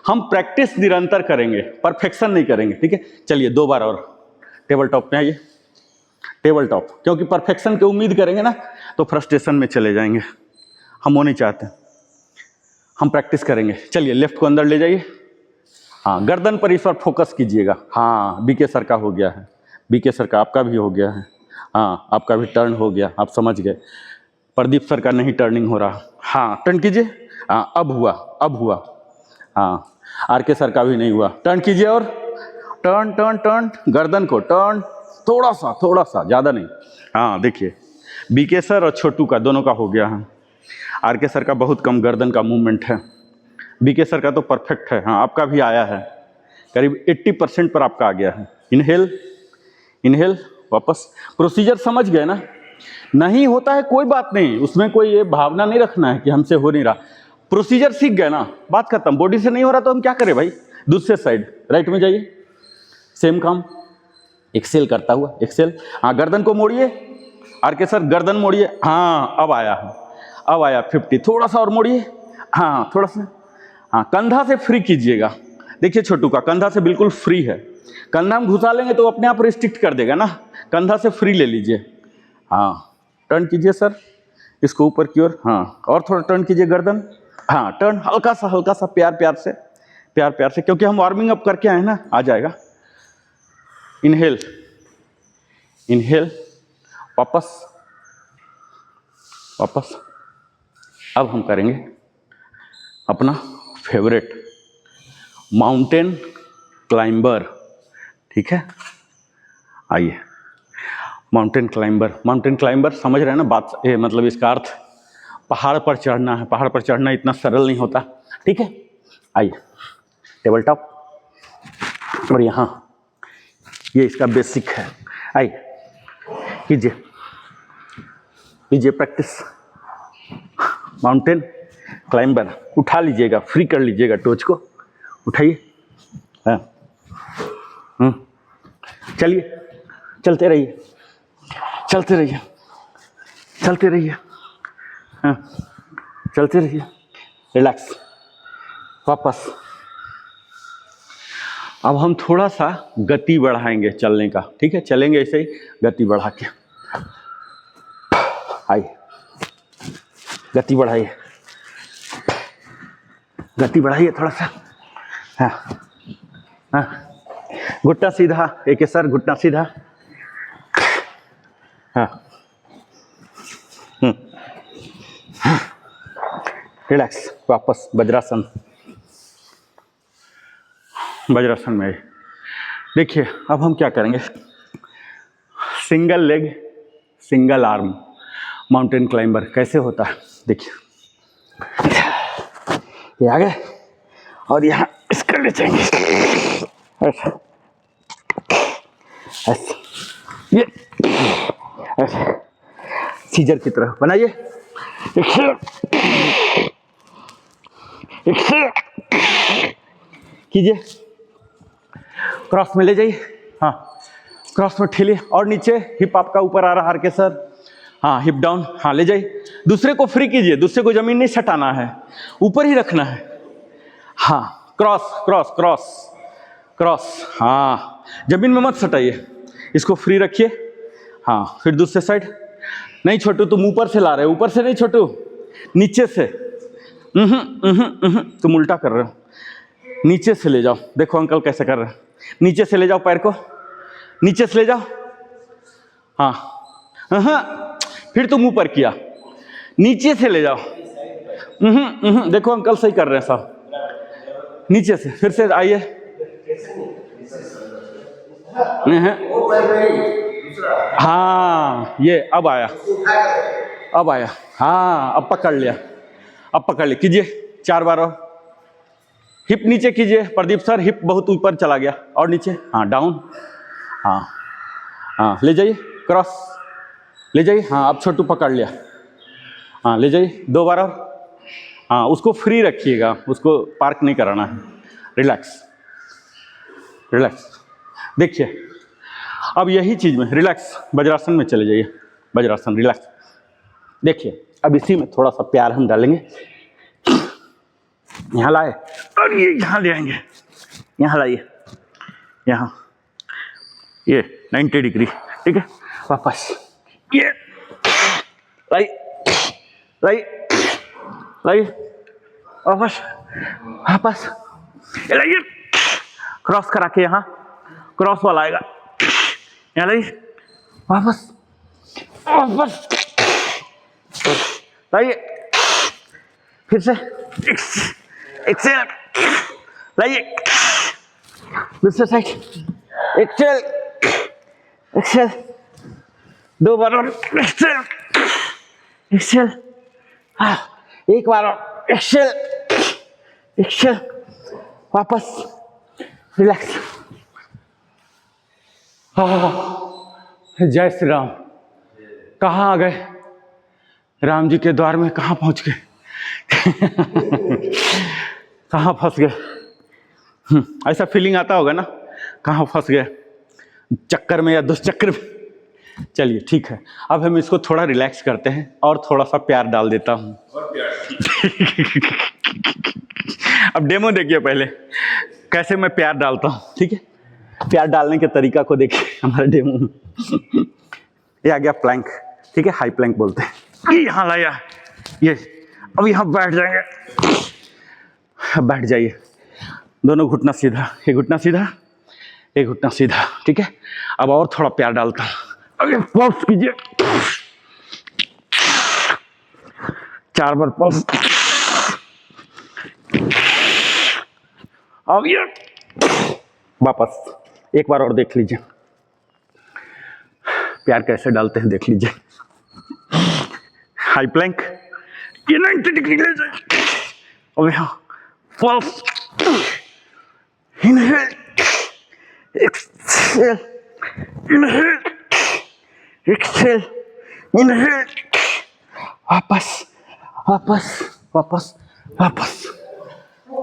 हम प्रैक्टिस निरंतर करेंगे, परफेक्शन नहीं करेंगे, ठीक है। चलिए 2 बार और टेबल टॉप पे आइए, टेबल टॉप, क्योंकि परफेक्शन की उम्मीद करेंगे ना तो फ्रस्ट्रेशन में चले जाएंगे, हम वो नहीं चाहते। हम प्रैक्टिस करेंगे। चलिए लेफ्ट को अंदर ले जाइए, हाँ गर्दन पर इस बार फोकस कीजिएगा। हाँ बीके सर का हो गया है, बीके सर का, आपका भी हो गया है, हाँ आपका भी टर्न हो गया, आप समझ गए। प्रदीप सर का नहीं टर्निंग हो रहा, हाँ टर्न कीजिए, हाँ अब हुआ, अब हुआ, हाँ आर के सर का भी नहीं हुआ, टर्न कीजिए और टर्न टर्न टर्न, गर्दन को टर्न, थोड़ा सा, ज़्यादा नहीं। हाँ देखिए बीके सर और छोटू का दोनों का हो गया है, आर के सर का बहुत कम गर्दन का मूवमेंट है, बीके सर का तो परफेक्ट है, हाँ आपका भी आया है, करीब 80% पर आपका आ गया है। इनहेल, इनहेल, वापस। प्रोसीजर समझ गए ना, नहीं होता है कोई बात नहीं, उसमें कोई ये भावना नहीं रखना है कि हमसे हो नहीं रहा, प्रोसीजर सीख गए ना, बात खत्म। बॉडी से नहीं हो रहा तो हम क्या करें भाई, दूसरे साइड राइट में जाइए, सेम काम, एक्सेल करता हुआ, एक्सेल, हाँ गर्दन को मोड़िए, आर के सर गर्दन मोड़िए, हाँ अब आया है, अब आया 50, थोड़ा सा और मोड़िए, हाँ थोड़ा सा, हाँ कंधा से फ्री कीजिएगा। देखिए छोटू का कंधा से बिल्कुल फ्री है, कंधा हम घुसा लेंगे तो अपने आप रिस्ट्रिक्ट कर देगा ना, कंधा से फ्री ले लीजिए। हाँ टर्न कीजिए सर, इसको ऊपर की ओर, हाँ और थोड़ा टर्न कीजिए गर्दन, हाँ टर्न हल्का सा, प्यार से, क्योंकि हम वार्मिंग अप करके आए ना, आ जाएगा। इनहेल, इनहेल, वापस, अब हम करेंगे अपना फेवरेट माउंटेन क्लाइंबर, ठीक है। आइए माउंटेन क्लाइंबर समझ रहे हैं ना बात, मतलब इसका अर्थ पहाड़ पर चढ़ना है, पहाड़ पर चढ़ना इतना सरल नहीं होता, ठीक है। आइए टेबल टॉप, और यहाँ ये इसका बेसिक है, आइए कीजिए प्रैक्टिस। माउंटेन क्लाइंबर, उठा लीजिएगा, फ्री कर लीजिएगा, टोच को उठाइए, हाँ चलिए, चलते रहिए, हाँ चलते रहिए, रिलैक्स, वापस। अब हम थोड़ा सा गति बढ़ाएंगे चलने का, ठीक है, चलेंगे ऐसे ही गति बढ़ा के, आइए गति बढ़ाइए थोड़ा सा, हाँ घुटना सीधा, एक सर घुटना सीधा, हाँ रिलैक्स, वापस वज्रासन में। देखिए अब हम क्या करेंगे, single leg single arm mountain climber कैसे होता है, देखिए ये आ गए और यहाँ इसको ले जाएंगे, ऐसा ऐसा, ये ऐसा सीजर की तरह बनाइए, कीजिए, क्रॉस में ले जाइए, हाँ क्रॉस में ठेलिए, और नीचे हिप आपका ऊपर आ रहा है, के सर, हाँ हिप डाउन, हाँ ले जाइए, दूसरे को फ्री कीजिए, दूसरे को जमीन नहीं सटाना है, ऊपर ही रखना है, हाँ क्रॉस, हाँ जमीन में मत सटाइए, इसको फ्री रखिए, हाँ फिर दूसरे साइड, नहीं छोटू तुम ऊपर से ला रहे हो, ऊपर से नहीं छोटू, नीचे से, तुम उल्टा कर रहे हो, नीचे से ले जाओ, देखो अंकल कैसे कर रहे हैं, नीचे से ले जाओ, पैर को नीचे से ले जाओ, हाँ फिर तुम ऊपर किया, नीचे से ले जाओ, देखो अंकल सही कर रहे हैं साहब, नीचे से, फिर से आइए, हाँ ये अब आया, हाँ अब पकड़ लिया, कीजिए 4 बार और, हिप नीचे कीजिए प्रदीप सर, हिप बहुत ऊपर चला गया, और नीचे, हाँ डाउन, हाँ ले जाइए, क्रॉस, ले जाइए। हाँ अब छोटू पकड़ लिया। हाँ ले जाइए 2 बार और। हाँ उसको फ्री रखिएगा, उसको पार्क नहीं कराना है। Relax relax. देखिए अब यही चीज़ में रिलैक्स, वज्रासन में चले जाइए। वज्रासन रिलैक्स। देखिए अब इसी में थोड़ा सा प्यार हम डालेंगे। यहाँ लाए और ये यहाँ ले आएंगे, यहाँ लाइए, यहाँ ये 90 डिग्री, ठीक है। वापस ये लाइए लाइए लाइए, वापस वापस लाइए, क्रॉस करा के यहाँ क्रॉस वाला आएगा, यहाँ लाइए, वापस वापस लाइए, फिर से एक्सेल लाइए, दूसरे साइड एक्सेल एक्सेल, 2 बार और एक्सेल एक्सेल, हाँ 1 बार और एक्सेल एक्सेल, वापस रिलैक्स। जय श्री राम। कहाँ आ गए राम जी के द्वार में, कहाँ पहुँच गए कहाँ फंस गए। ऐसा फीलिंग आता होगा ना, कहाँ फंस गए, चक्कर में या दुष्चक्र में। चलिए ठीक है, अब हम इसको थोड़ा रिलैक्स करते हैं और थोड़ा सा प्यार डाल देता हूँ। अब डेमो देखिए पहले कैसे मैं प्यार डालता हूँ, ठीक है। प्यार डालने के तरीका को देखिए हमारे डेमो में। ये आ गया प्लैंक, ठीक है, हाई प्लैंक बोलते हैं। ये यहाँ लाया, ये अब यहाँ बैठ जाएंगे, बैठ जाइए, दोनों घुटना सीधा, ये घुटना सीधा, एक घुटना सीधा, ठीक है। अब और थोड़ा प्यार डालता हूँ। अब ये पल्स कीजिए, 4 बार पल्स। अब ये वापस 1 बार और देख लीजिए, प्यार कैसे डालते हैं देख लीजिए। हाई प्लैंक, ये 90 डिग्री ले जाए। अब यहाँ pulse, inhale exhale, inhale exhale, inhale, वापस वापस वापस वापस।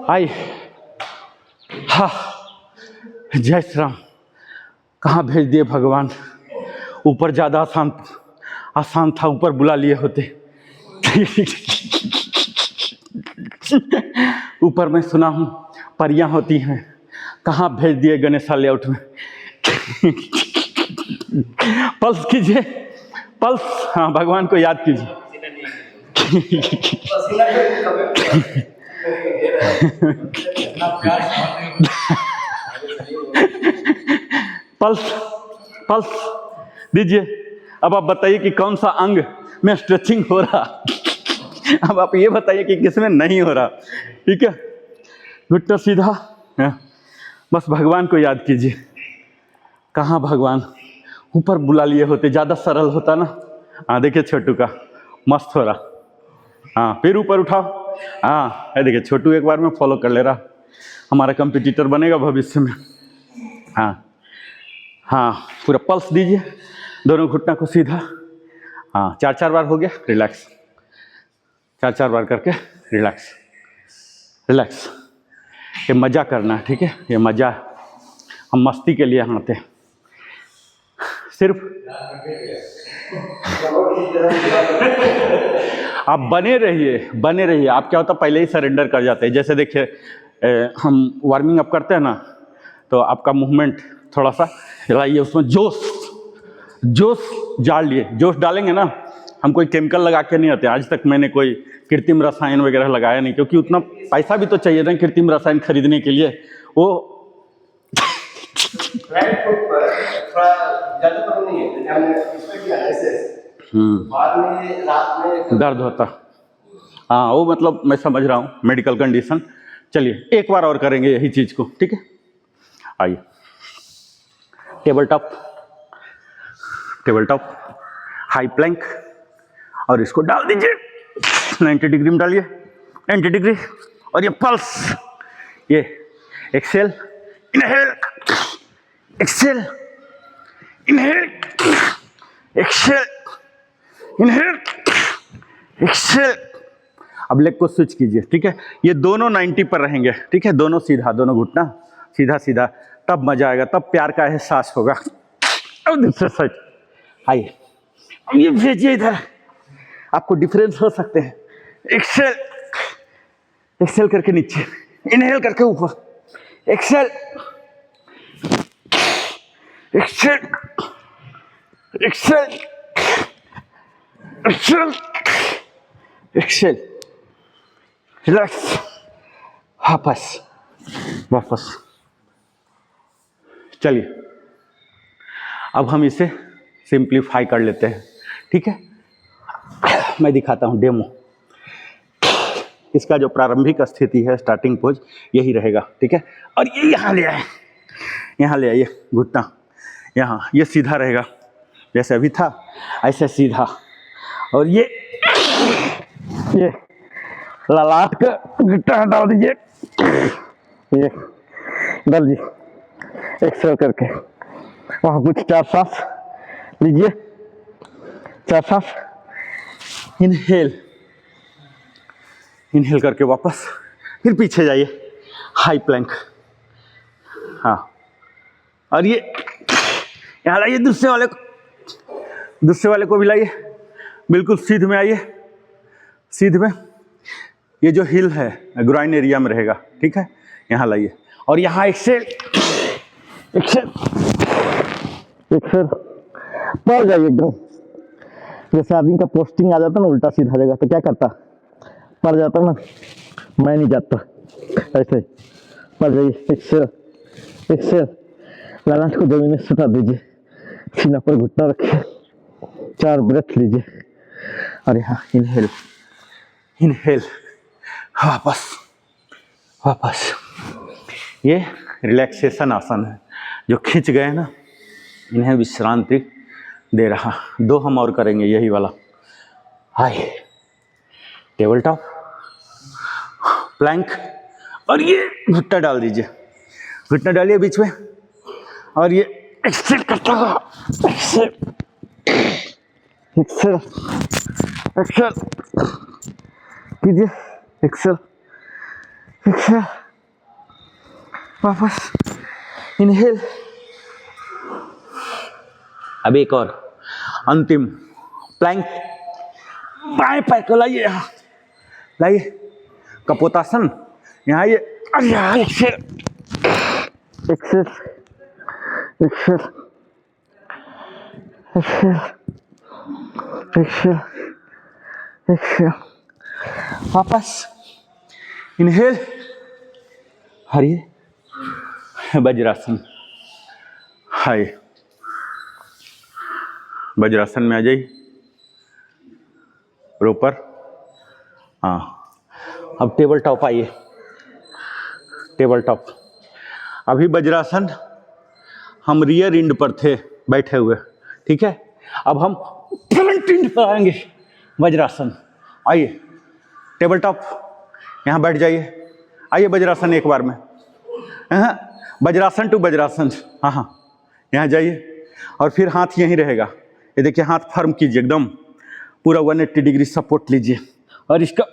आइए, हाँ जय श्री राम। कहाँ भेज दिए भगवान, ऊपर ज़्यादा आसान था, ऊपर बुला लिए होते। ऊपर मैं सुना हूँ परियां होती हैं, कहाँ भेज दिए गणेशा लेआउट में। पल्स कीजिए, पल्स, हाँ भगवान को याद कीजिए। पल्स पल्स दीजिए। अब आप बताइए कि कौन सा अंग में स्ट्रेचिंग हो रहा। अब आप ये बताइए कि किसमें नहीं हो रहा, ठीक है। घुटना सीधा, बस भगवान को याद कीजिए। कहाँ भगवान, ऊपर बुला लिए होते, ज़्यादा सरल होता ना। हाँ देखिए छोटू का मस्त हो रहा। हाँ फिर ऊपर उठाओ। हाँ है देखिए छोटू एक बार में फॉलो कर ले रहा, हमारा कंपटीटर बनेगा भविष्य में। हाँ हाँ पूरा पल्स दीजिए, दोनों घुटना को सीधा। हाँ 4-4 बार हो गया, रिलैक्स। 4-4 बार करके रिलैक्स रिलैक्स। ये मज़ा करना है, ठीक है, ये मज़ा, हम मस्ती के लिए आते हैं सिर्फ। आप बने रहिए। आप क्या होता पहले ही सरेंडर कर जाते हैं। जैसे देखिए हम वार्मिंग अप करते हैं ना, तो आपका मूवमेंट थोड़ा सा लाइए, उसमें जोश डाल लिए। जोश डालेंगे ना, हम कोई केमिकल लगा के नहीं आते। आज तक मैंने कोई कृत्रिम रसायन वगैरह लगाया नहीं, क्योंकि उतना पैसा भी तो चाहिए था कृत्रिम रसायन खरीदने के लिए। वो बाद में रात में दर्द होता। हाँ वो मतलब मैं समझ रहा हूँ मेडिकल कंडीशन। चलिए एक बार और करेंगे यही चीज़ को, ठीक है। आइए टेबल टॉप हाई प्लैंक, और इसको डाल दीजिए 90 डिग्री में डालिए, 90 डिग्री। और ये पल्स, ये exhale inhale, exhale inhale, exhale inhale, exhale. अब लेग को स्विच कीजिए, ठीक है। ये दोनों 90 पर रहेंगे, ठीक है। दोनों सीधा, दोनों घुटना सीधा सीधा, तब मजा आएगा, तब प्यार का एहसास होगा। अब दूसरा साइड आइए, अब ये भेजिए इधर, आपको डिफरेंस हो सकते हैं। एक्सेल, एक्सेल करके नीचे, इनहेल करके ऊपर, exhale, exhale, exhale, exhale, exhale, relax, वापस वापस। चलिए अब हम इसे सिंप्लीफाई कर लेते हैं, ठीक है। मैं दिखाता हूँ डेमो। इसका जो प्रारंभिक स्थिति है, स्टार्टिंग पोज यही रहेगा, ठीक है। और ये यहाँ ले आए, यहाँ ले आइए, घुटना यहाँ, ये सीधा रहेगा जैसे अभी था, ऐसे सीधा। और ये ललाट का घुटना डाल दीजिए, ये डाल दीजिए एक्सरसाइज करके। वहाँ कुछ 4 सांस लीजिए, 4 सांस। इनहेल, इनहेल करके वापस, फिर पीछे जाइए, हाई प्लैंक। हाँ, और ये यहाँ लाइए, दूसरे वाले को भी लाइए, बिल्कुल सीध में आइए, सीध में। ये जो हिल है ग्राइन एरिया में रहेगा, ठीक है। यहाँ लाइए और यहाँ एक्सेल, एक्सेल, एक्सेल, पड़ जाइए एकदम। जैसे आदमी का पोस्टिंग आ जाता ना उल्टा सीधा जगह, तो क्या करता, पड़ जाता ना। मैं नहीं जाता, ऐसे ही पड़ जाइए। एक्सेल, एक्सेल, ललाट को जमीन में सुटा दीजिए, सीना पर घुटना रखिए, 4 ब्रेथ लीजिए। और यहाँ इनहेल, इनहेल, वापस वापस। ये रिलैक्सेशन आसन है, जो खिंच गए ना, इन्हें विश्रांति दे रहा। 2 हम और करेंगे यही वाला। हाय, टेबल टॉप, प्लैंक, और ये घुटना डाल दीजिए, घुटना डालिए बीच में, और ये एक्सेल करता हुआ, एक्सेल, एक्सेल, एक्सेल कीजिए, एक्सेल, एक्सेल, वापस इनहेल। अब एक और अंतिम प्लैंक, बाएं पैर को लाइए, यहाँ लाइए, कपोतासन, यहाँ ये, और यहाँ exhale, exhale, exhale, exhale, exhale, exhale, वापस इनहेल। और ये वज्रासन। हाय, वज्रासन में आ जाइए, ऊपर। हाँ, अब टेबल टॉप आइए, टेबल टॉप। अभी वज्रासन हम रियर इंड पर थे बैठे हुए, ठीक है। अब हम फ्रंट इंड पर आएंगे, वज्रासन। आइए, टेबल टॉप, यहाँ बैठ जाइए। आइए वज्रासन एक बार में, हाँ, वज्रासन टू वज्रासन। हाँ हाँ, यहाँ जाइए और फिर हाथ यहीं रहेगा। ये देखिए, हाथ फर्म कीजिए एकदम, पूरा 180 डिग्री सपोर्ट लीजिए और इसका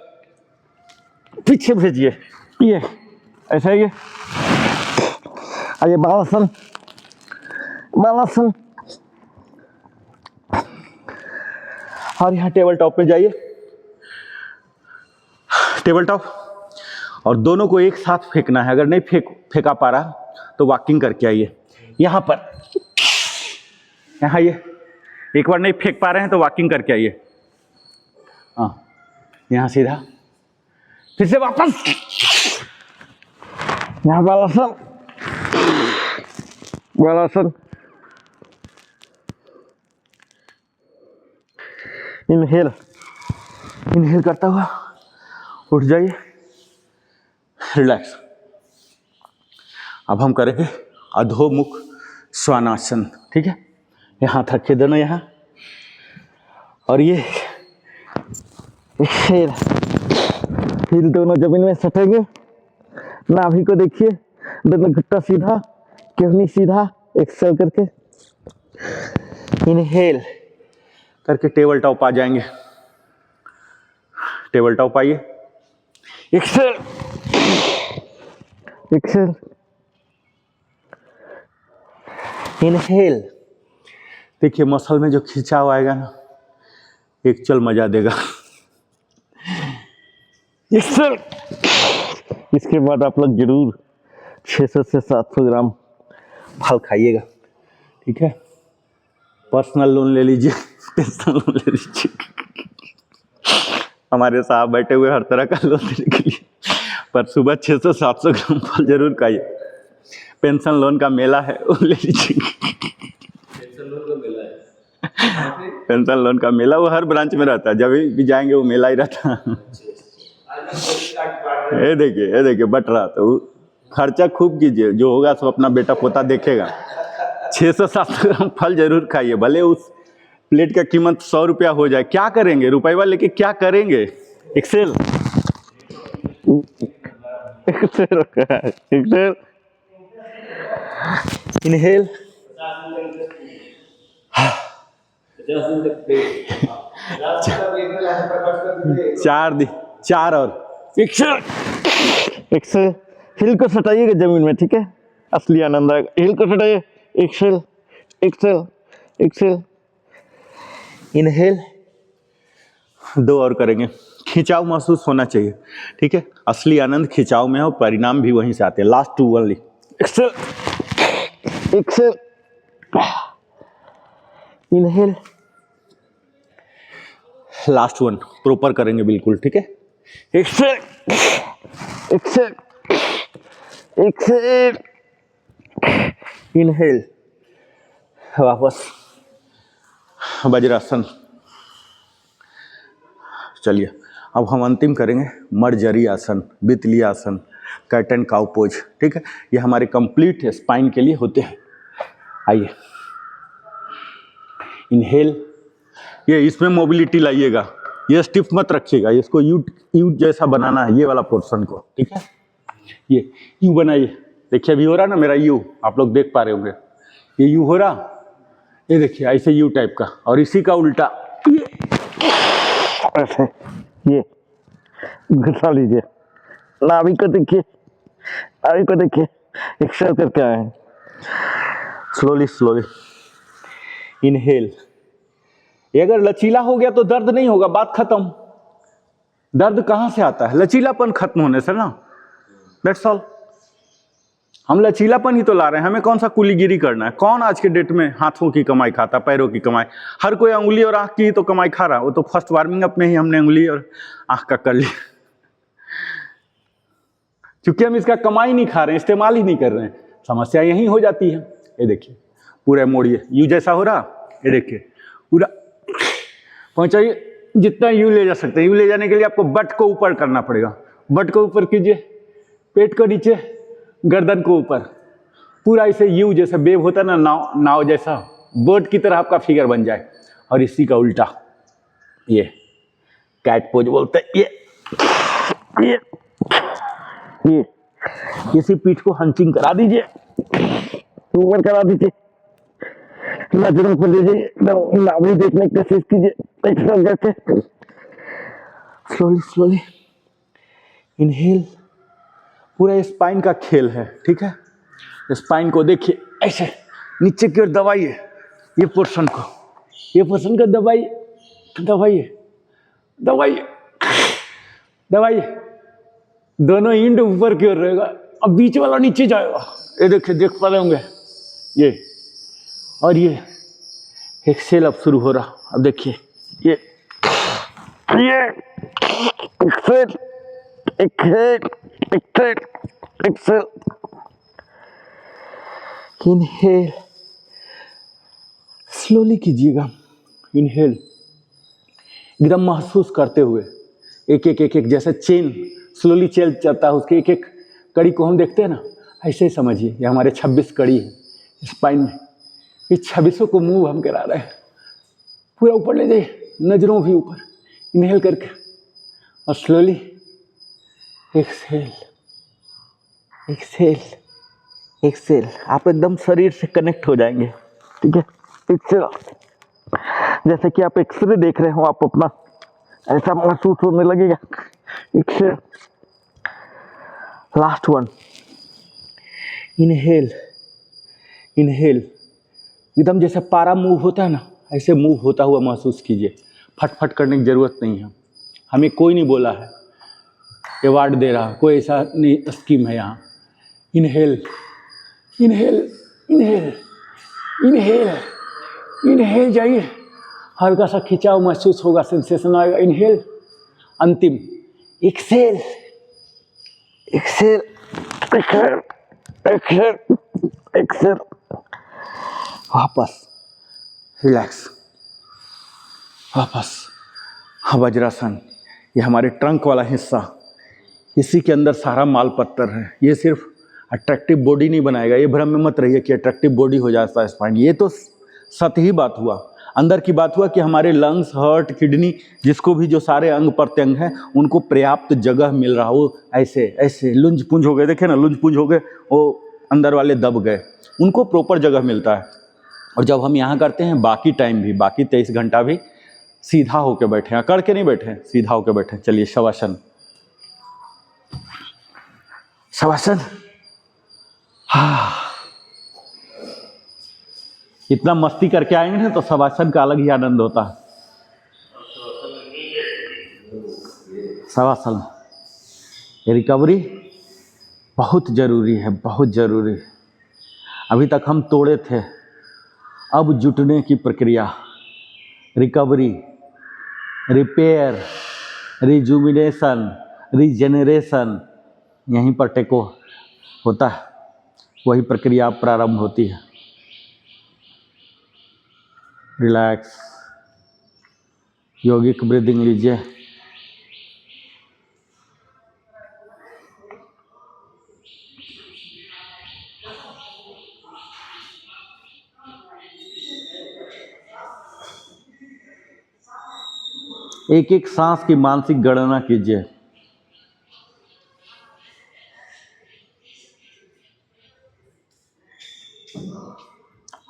पीछे भेजिए, ये ऐसा ही। आइए बालासन, बालासन। और यहाँ टेबल टॉप में जाइए, टेबल टॉप, और दोनों को एक साथ फेंकना है। अगर नहीं फेंका पा रहा तो वॉकिंग करके आइए यहाँ पर, यहाँ ये एक बार नहीं फेंक पा रहे हैं तो वॉकिंग करके आइए। हाँ, यहाँ सीधा, फिर से वापस यहाँ बालासन, बालासन। इनहेल, इनहेल करता हुआ उठ जाइए, रिलैक्स। अब हम करेंगे अधोमुख श्वानासन, ठीक है। ये हाथ रखे दोनों यहाँ, और ये एक्सेल, फिर दोनों जमीन में सटेंगे। नाभि को देखिए, दोनों घुट्टा सीधा, केहनी सीधा, एक्सेल करके। इनहेल करके टेबल टॉप आ जाएंगे। टेबल टॉप आइए, एक्सेल एक्सेल, इनहेल। देखिए मसल में जो खिंचाव आएगा ना, एक चल मजा देगा। एक्सेल। इसके बाद आप लोग जरूर 600 से 700 ग्राम फल खाइएगा, ठीक है। पर्सनल लोन ले लीजिए, पर्सनल लोन ले लीजिए। हमारे साहब बैठे हुए हर तरह का लोन देने के लिए, पर सुबह 600-700 ग्राम फल जरूर खाइए। पेंशन लोन का मेला है, वो ले लीजिए। पेंशन लोन का मेला वो हर ब्रांच में रहता है, जब भी जाएंगे वो मेला ही रहता है। ये देखिए बट रहा, तो खर्चा खूब कीजिए, जो होगा सब अपना बेटा पोता देखेगा। 600-700 ग्राम फल जरूर खाइए, भले उस प्लेट का कीमत 100 रुपया हो जाए। क्या करेंगे रुपया लेके, क्या करेंगे? एक्सेल एक्सेल एक्सेल, इनहेल, 4 और एक्सेल एक्सेल। हिल को सटाइएगा जमीन में, ठीक है, असली आनंद आएगा। हिल को सटाइए, एक्सेल एक्सेल एक्सेल, इनहेल। 2 और करेंगे। खिंचाव महसूस होना चाहिए, ठीक है। असली आनंद खिंचाव में है और परिणाम भी वहीं से आते हैं। Last 2 only, exhale exhale, inhale. Last 1 proper करेंगे बिल्कुल, ठीक है। Exhale exhale exhale, inhale. वापस वज्रासन। चलिए अब हम अंतिम करेंगे मर्जरी आसन, बितली आसन, कैट एंड काउ पोज, ठीक है। ये हमारे कंप्लीट स्पाइन के लिए होते हैं। आइए, इनहेल। ये इसमें मोबिलिटी लाइएगा, ये स्टिफ मत रखिएगा, इसको यू जैसा बनाना है, ये वाला पोर्शन को, ठीक है। ये यू बनाइए। देखिए अभी हो रहा ना मेरा यू, आप लोग देख पा रहे होंगे, ये यू हो रहा, ये देखिए ऐसे यू टाइप का, और इसी का उल्टा ये ऐसे, ये घुसा लीजिए। नाभि को देखिए, नाभि को देखिए, एक्सेल करके आए हैं। Slowly slowly, inhale. ये अगर लचीला हो गया तो दर्द नहीं होगा, बात खत्म। दर्द कहाँ से आता है? लचीलापन खत्म होने से ना, दैट्स ऑल। हम लचीलापन ही तो ला रहे हैं, हमें कौन सा कुलीगिरी करना है। कौन आज के डेट में हाथों की कमाई खाता, पैरों की कमाई? हर कोई उंगली और आंख की ही तो कमाई खा रहा। वो तो फर्स्ट वार्मिंग अप में ही हमने उंगली और आंख का कर लिया, क्योंकि हम इसका कमाई नहीं खा रहे हैं, इस्तेमाल ही नहीं कर रहे हैं। समस्या यही हो जाती है। ये देखिए पूरा मोड़िए, यू जैसा हो रहा, ये देखिए पूरा पहुंचाइए जितना यू ले जा सकते हैं। यू ले जाने के लिए आपको बट को ऊपर करना पड़ेगा। बट को ऊपर कीजिए, पेट को नीचे, गर्दन को ऊपर, पूरा इसे यू जैसे वेव होता है ना, नाव जैसा, बोट की तरह आपका फिगर बन जाए। और इसी का उल्टा ये कैट पोज बोलते हैं। ये इसी पीठ को हंचिंग करा दीजिए, ऊपर करा दीजिए, नजरों को लीजिए, नाभि देखने की कोशिश कीजिए, एक्सरसाइज करके स्लोली स्लोली, इनहेल। पूरा स्पाइन का खेल है, ठीक है। स्पाइन को देखिए ऐसे नीचे की ओर दबाइए, ये पोर्शन को दबाइए दबाइए दबाइए दबाइए। दोनों इंड ऊपर की ओर रहेगा, अब बीच वाला नीचे जाएगा। ये देखिए, देख पा रहे होंगे ये, और ये एक्सेल अब शुरू हो रहा। अब देखिए ये exhale exhale exhale exhale, inhale. Slowly कीजिएगा, इनहेल एकदम महसूस करते हुए, एक एक जैसे चेन स्लोली चलता है, उसके एक एक कड़ी को हम देखते हैं ना, ऐसे ही समझिए ये हमारे 26 कड़ी है स्पाइन में। इस 26 को मूव हम करा रहे हैं, पूरा ऊपर ले जाइए, नजरों भी ऊपर, इनहेल करके, और स्लोली एक्सेल एक्सेल एक्सेल। आप एकदम शरीर से कनेक्ट हो जाएंगे, ठीक है। एक्सेल, जैसे कि आप एक्सरे देख रहे हो, आप अपना ऐसा महसूस होने लगेगा। Exhale, last one, inhale. Inhale एकदम जैसे पारा मूव होता है ना, ऐसे मूव होता हुआ महसूस कीजिए। फटफट करने की ज़रूरत नहीं है। हमें कोई नहीं बोला है, अवार्ड दे रहा, कोई ऐसा नहीं स्कीम है यहाँ। Inhale, inhale, inhale, inhale, inhale जाइए, हल्का सा खिंचाव महसूस होगा, सेंसेशन आएगा। इनहेल, अंतिम exhale, exhale, exhale, exhale, exhale, वापस रिलैक्स, वापस। हाँ, वज्रासन, ये हमारे ट्रंक वाला हिस्सा, इसी के अंदर सारा माल पत्तर है। ये सिर्फ अट्रैक्टिव बॉडी नहीं बनाएगा, ये भ्रम में मत रहिए कि अट्रैक्टिव बॉडी हो जाता है स्पाइन। ये तो सतही बात हुआ, अंदर की बात हुआ कि हमारे लंग्स, हार्ट, किडनी, जिसको भी जो सारे अंग प्रत्यंग हैं, उनको पर्याप्त जगह मिल रहा। वो ऐसे ऐसे लुंज पुंज हो गए, देखे ना, लुंज पुंज हो गए, वो अंदर वाले दब गए, उनको प्रॉपर जगह मिलता है। और जब हम यहाँ करते हैं, बाकी टाइम भी, बाकी 23 घंटा भी सीधा होकर बैठे हैं, करके नहीं बैठे, सीधा होकर बैठे। चलिए शवासन, शवासन। हाँ, इतना मस्ती करके आएंगे ना तो शवासन का अलग ही आनंद होता है। शवासन, रिकवरी बहुत जरूरी है, बहुत जरूरी। अभी तक हम तोड़े थे, अब जुटने की प्रक्रिया, रिकवरी, रिपेयर, रिजुमिनेशन, रीजेनरेशन, यहीं पर टेको होता है, वही प्रक्रिया प्रारंभ होती है। रिलैक्स, यौगिक ब्रीदिंग लीजिए। एक एक सांस की मानसिक गणना कीजिए।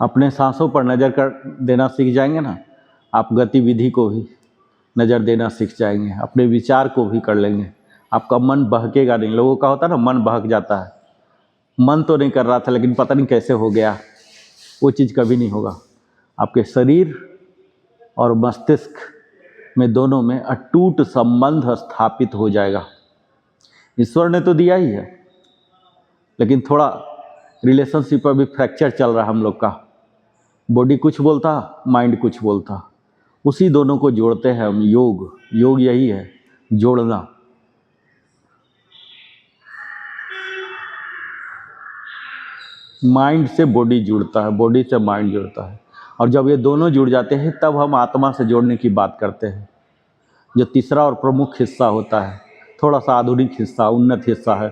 अपने सांसों पर नज़र कर देना सीख जाएंगे ना, आप गतिविधि को भी नज़र देना सीख जाएंगे, अपने विचार को भी कर लेंगे। आपका मन बहकेगा नहीं। लोगों का होता है ना, मन बहक जाता है, मन तो नहीं कर रहा था लेकिन पता नहीं कैसे हो गया, वो चीज़ कभी नहीं होगा। आपके शरीर और मस्तिष्क में, दोनों में अटूट संबंध स्थापित हो जाएगा। ईश्वर ने तो दिया ही है, लेकिन थोड़ा रिलेशनशिप पर भी फ्रैक्चर चल रहा है हम लोग का। बॉडी कुछ बोलता, माइंड कुछ बोलता, उसी दोनों को जोड़ते हैं हम। योग, योग यही है, जोड़ना। माइंड से बॉडी जुड़ता है, बॉडी से माइंड जुड़ता है, और जब ये दोनों जुड़ जाते हैं तब हम आत्मा से जोड़ने की बात करते हैं, जो तीसरा और प्रमुख हिस्सा होता है, थोड़ा सा आधुनिक हिस्सा, उन्नत हिस्सा है।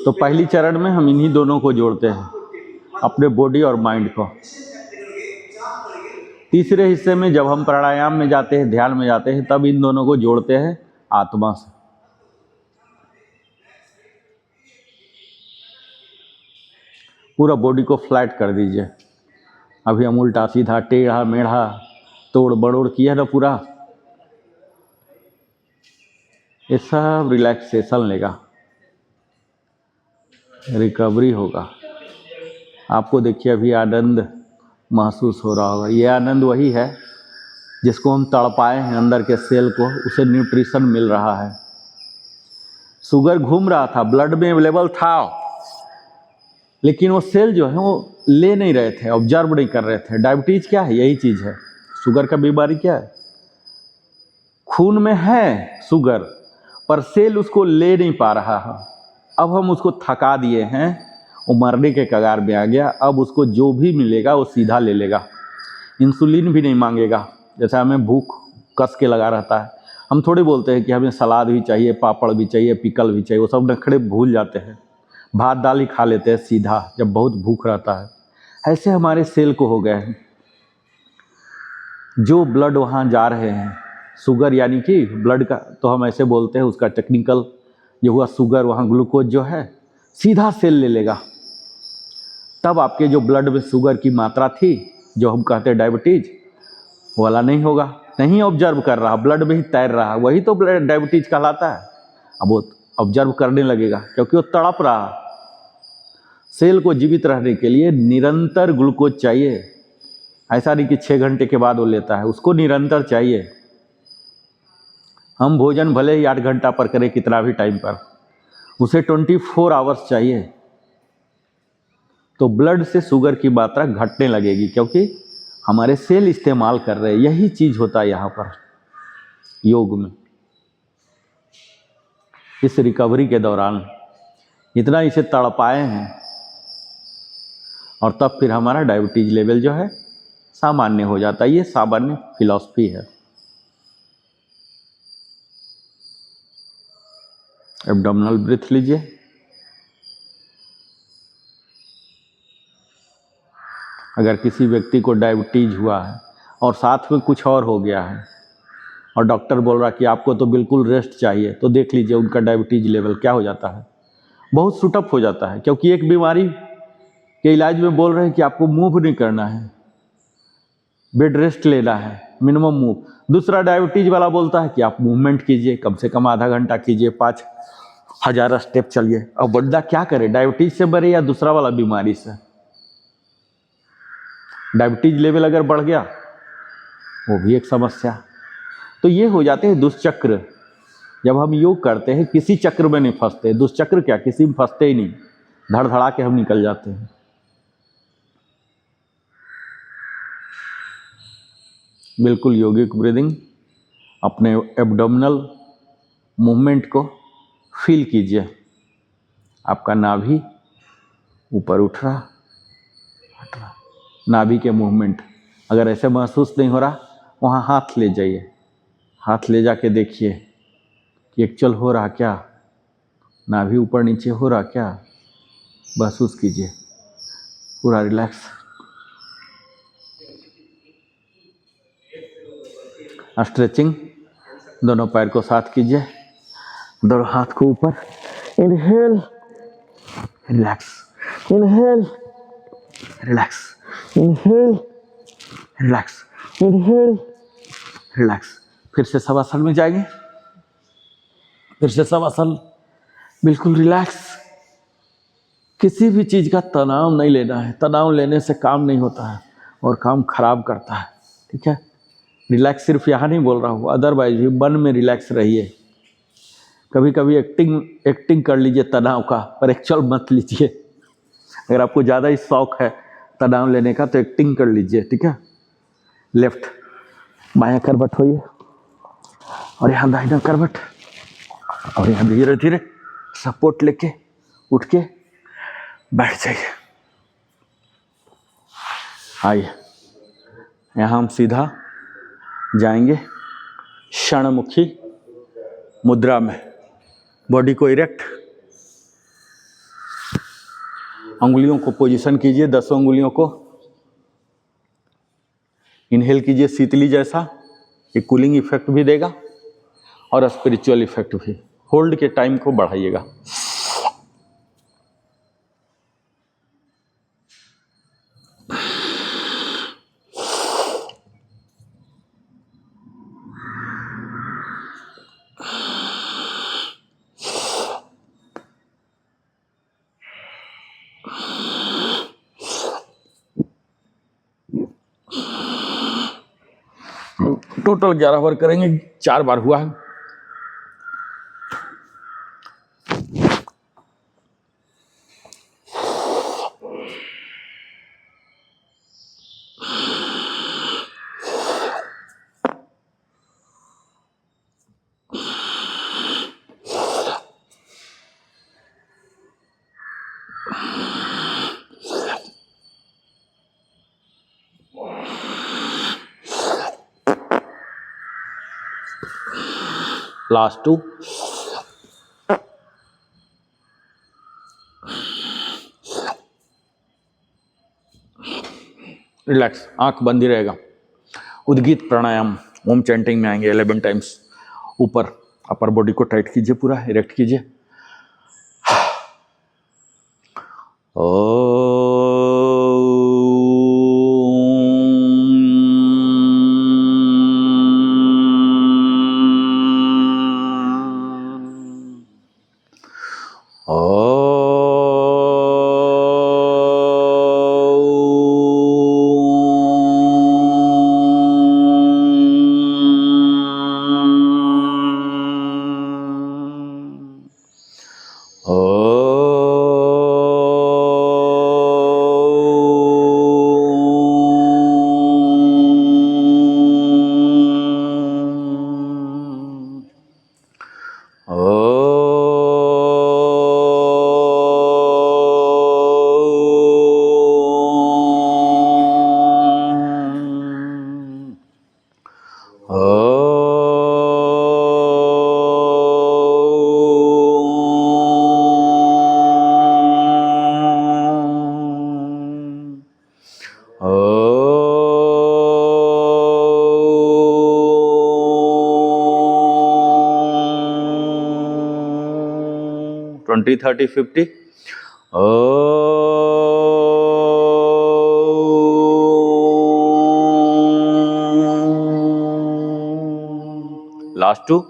तो पहली चरण में हम इन्हीं दोनों को जोड़ते हैं, अपने बॉडी और माइंड को। तीसरे हिस्से में जब हम प्राणायाम में जाते हैं, ध्यान में जाते हैं, तब इन दोनों को जोड़ते हैं आत्मा से। पूरा बॉडी को फ्लैट कर दीजिए। अभी हम उल्टा सीधा, टेढ़ा मेढ़ा, तोड़ बड़ोड़ किया ना पूरा, ये सब रिलैक्सेशन लेगा, रिकवरी होगा। आपको देखिए अभी आनंद महसूस हो रहा होगा। ये आनंद वही है जिसको हम तड़पाए हैं अंदर के सेल को, उसे न्यूट्रिशन मिल रहा है। शुगर घूम रहा था, ब्लड में अवेलेबल था, लेकिन वो सेल जो है वो ले नहीं रहे थे, ऑब्जर्व नहीं कर रहे थे। डायबिटीज़ क्या है? यही चीज़ है। शुगर का बीमारी क्या है? खून में है शुगर, पर सेल उसको ले नहीं पा रहा है। अब हम उसको थका दिए हैं, वो मरने के कगार में आ गया। अब उसको जो भी मिलेगा वो सीधा ले लेगा, इंसुलिन भी नहीं मांगेगा। जैसे हमें भूख कस के लगा रहता है, हम थोड़ी बोलते हैं कि हमें सलाद भी चाहिए, पापड़ भी चाहिए, पिकल भी चाहिए, वो सब नखड़े भूल जाते हैं, भात दाल ही खा लेते हैं सीधा जब बहुत भूख रहता है। ऐसे हमारे सेल को हो गए हैं। जो ब्लड वहाँ जा रहे हैं, शुगर यानी कि ब्लड का तो हम ऐसे बोलते हैं, उसका टेक्निकल जो हुआ शुगर, वहाँ ग्लूकोज जो है सीधा सेल ले लेगा। तब आपके जो ब्लड में शुगर की मात्रा थी जो हम कहते हैं डायबिटीज वाला नहीं होगा, नहीं ऑब्जर्व कर रहा, ब्लड में ही तैर रहा, वही तो ब्लड डायबिटीज कहलाता है। अब वो ऑब्जर्व करने लगेगा क्योंकि वो तड़प रहा। सेल को जीवित रहने के लिए निरंतर ग्लूकोज चाहिए, ऐसा नहीं कि 6 घंटे के बाद वो लेता है, उसको निरंतर चाहिए। हम भोजन भले ही 8 घंटा पर करें, कितना भी टाइम पर, उसे 24 आवर्स चाहिए। तो ब्लड से शुगर की मात्रा घटने लगेगी क्योंकि हमारे सेल इस्तेमाल कर रहे हैं। यही चीज होता है यहाँ पर योग में। इस रिकवरी के दौरान इतना इसे तड़पाए हैं और तब फिर हमारा डायबिटीज लेवल जो है सामान्य हो जाता है। ये सामान्य फिलॉसफी है। एब्डोमिनल ब्रीथ लीजिए। अगर किसी व्यक्ति को डायबिटीज हुआ है और साथ में कुछ और हो गया है और डॉक्टर बोल रहा कि आपको तो बिल्कुल रेस्ट चाहिए, तो देख लीजिए उनका डायबिटीज लेवल क्या हो जाता है, बहुत सुटअप हो जाता है। क्योंकि एक बीमारी के इलाज में बोल रहे हैं कि आपको मूव नहीं करना है, बेड रेस्ट लेना है, मिनिमम मूव। दूसरा डायबिटीज वाला बोलता है कि आप मूवमेंट कीजिए, कम से कम आधा घंटा कीजिए, 5000 स्टेप चलिए। अब बंदा क्या करे, डायबिटीज से मरे या दूसरा वाला बीमारी से? डायबिटीज लेवल अगर बढ़ गया वो भी एक समस्या। तो ये हो जाते हैं दुष्चक्र। जब हम योग करते हैं किसी चक्र में नहीं फंसते, दुष्चक्र क्या, किसी में फंसते ही नहीं, धड़धड़ा के हम निकल जाते हैं। बिल्कुल योगिक ब्रीदिंग, अपने एब्डोमिनल मूवमेंट को फील कीजिए। आपका नाभि ऊपर उठ रहा, हट रहा, नाभि के मूवमेंट। अगर ऐसे महसूस नहीं हो रहा, वहाँ हाथ ले जाइए, हाथ ले जाके देखिए कि एक्चुअल हो रहा क्या, नाभि ऊपर नीचे हो रहा क्या, महसूस कीजिए। पूरा रिलैक्स। स्ट्रेचिंग, दोनों पैर को साथ कीजिए, दोनों हाथ को ऊपर, inhale, relax, inhale, relax, inhale, relax, inhale, relax. फिर से शवासन में जाएंगे, फिर से शवासन, बिल्कुल रिलैक्स। किसी भी चीज़ का तनाव नहीं लेना है, तनाव लेने से काम नहीं होता है और काम खराब करता है। ठीक है, रिलैक्स सिर्फ यहाँ नहीं बोल रहा हूँ, अदरवाइज भी मन में रिलैक्स रहिए। कभी कभी एक्टिंग कर लीजिए तनाव का, पर एक्चुअल मत लीजिए। अगर आपको ज़्यादा ही शौक है तनाव लेने का तो एक्टिंग कर लीजिए। ठीक है, लेफ्ट बायां करवट होइए और यहाँ दाहिना करवट, और यहाँ धीरे धीरे सपोर्ट लेके उठ के बैठ जाइए। आइए, यहाँ हम सीधा जाएंगे क्षणमुखी मुद्रा में। बॉडी को इरेक्ट, अंगुलियों को पोजीशन कीजिए, 10 अंगुलियों को। इनहेल कीजिए शीतली जैसा, ये कूलिंग इफेक्ट भी देगा और स्पिरिचुअल इफेक्ट भी। होल्ड के टाइम को बढ़ाइएगा। टोटल 11 बार करेंगे, 4 बार हुआ है। लास्ट 2। रिलैक्स, आंख बंद ही रहेगा। उद्गीत प्राणायाम, ओम चैंटिंग में आएंगे 11 टाइम्स। ऊपर अपर बॉडी को टाइट कीजिए, पूरा इरेक्ट कीजिए। ओम 20, 30, 50. Last two.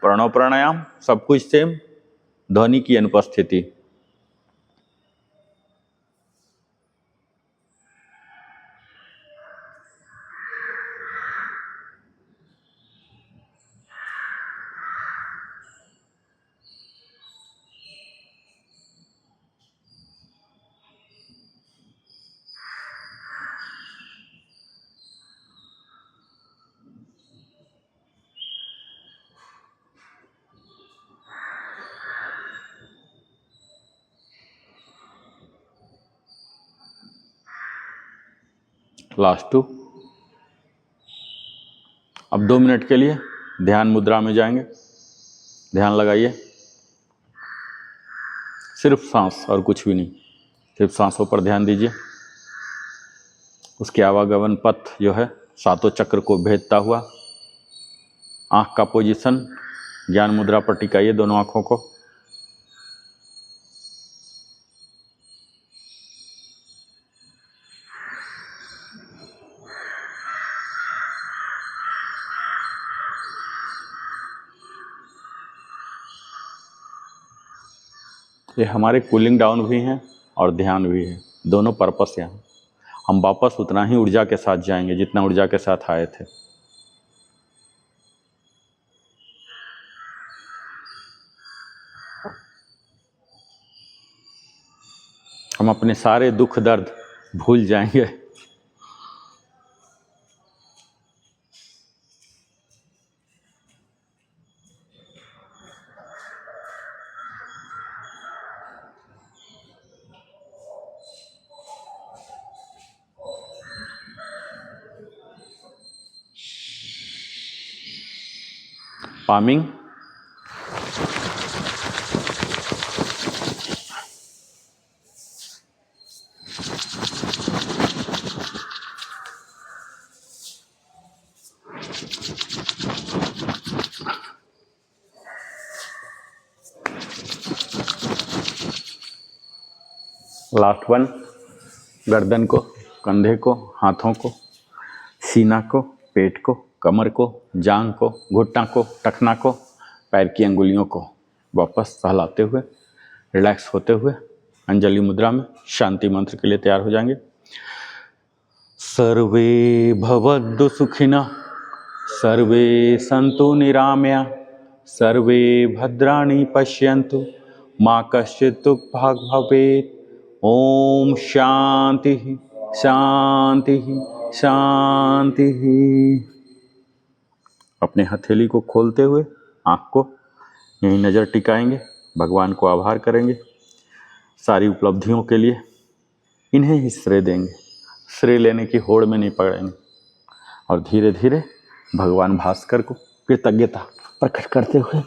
प्रणव प्राणायाम सब कुछ सेम, ध्वनि की अनुपस्थिति। Last two. अब 2 मिनट के लिए ध्यान मुद्रा में जाएंगे। ध्यान लगाइए, सिर्फ सांस और कुछ भी नहीं, सिर्फ सांसों पर ध्यान दीजिए। उसके आवागमन पथ जो है सातों चक्र को भेदता हुआ। आंख का पोजीशन ज्ञान मुद्रा पर टिकाइए दोनों आंखों को। ये हमारे कूलिंग डाउन भी हैं और ध्यान भी है, दोनों पर्पस यहाँ। हम वापस उतना ही ऊर्जा के साथ जाएंगे जितना ऊर्जा के साथ आए थे। हम अपने सारे दुख दर्द भूल जाएंगे। Palming, last one. गर्दन को, कंधे को, हाथों को, सीना को, पेट को, कमर को, जांघ को, घुटना को, टखना को, पैर की अंगुलियों को वापस सहलाते हुए, रिलैक्स होते हुए अंजलि मुद्रा में शांति मंत्र के लिए तैयार हो जाएंगे। सर्वे भवन्तु सुखिनः, सर्वे सन्तु निरामया, सर्वे भद्राणि पश्यन्तु, मा कश्चित् दुःखभाग् भवेत्। ओम शांति शांति शांति। अपने हथेली को खोलते हुए आँख को यहीं नज़र टिकाएंगे, भगवान को आभार करेंगे सारी उपलब्धियों के लिए। इन्हें ही श्रेय देंगे, श्रेय लेने की होड़ में नहीं पड़ेंगे। और धीरे धीरे भगवान भास्कर को कृतज्ञता प्रकट करते हुए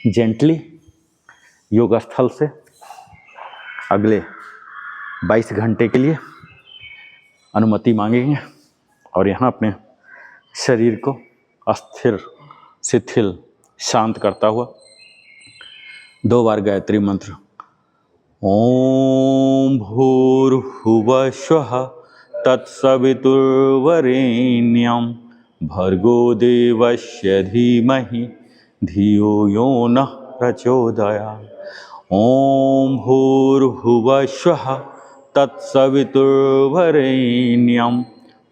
जेंटली योग स्थल से अगले 22 घंटे के लिए अनुमति मांगेंगे और यहाँ अपने शरीर को अस्थिर, शिथिल, शांत करता हुआ 2 बार गायत्री मंत्र ओम भूर्भुवः स्वः तत्सवितुर्वरेण्यं भर्गो देवस्य धीमहि धियो यो नः प्रचोदयात्। ओम भूर्भुवः स्वः तत्सवितुर्वरेण्यं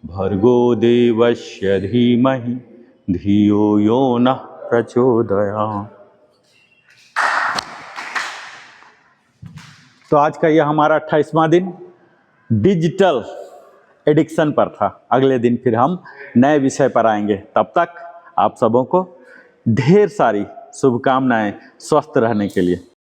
भर्गो देवस्य धीमहि धियो यो नः प्रचोदयात्। तो आज का यह हमारा 28वां दिन डिजिटल एडिक्शन पर था। अगले दिन फिर हम नए विषय पर आएंगे। तब तक आप सबों को ढेर सारी शुभकामनाएं स्वस्थ रहने के लिए।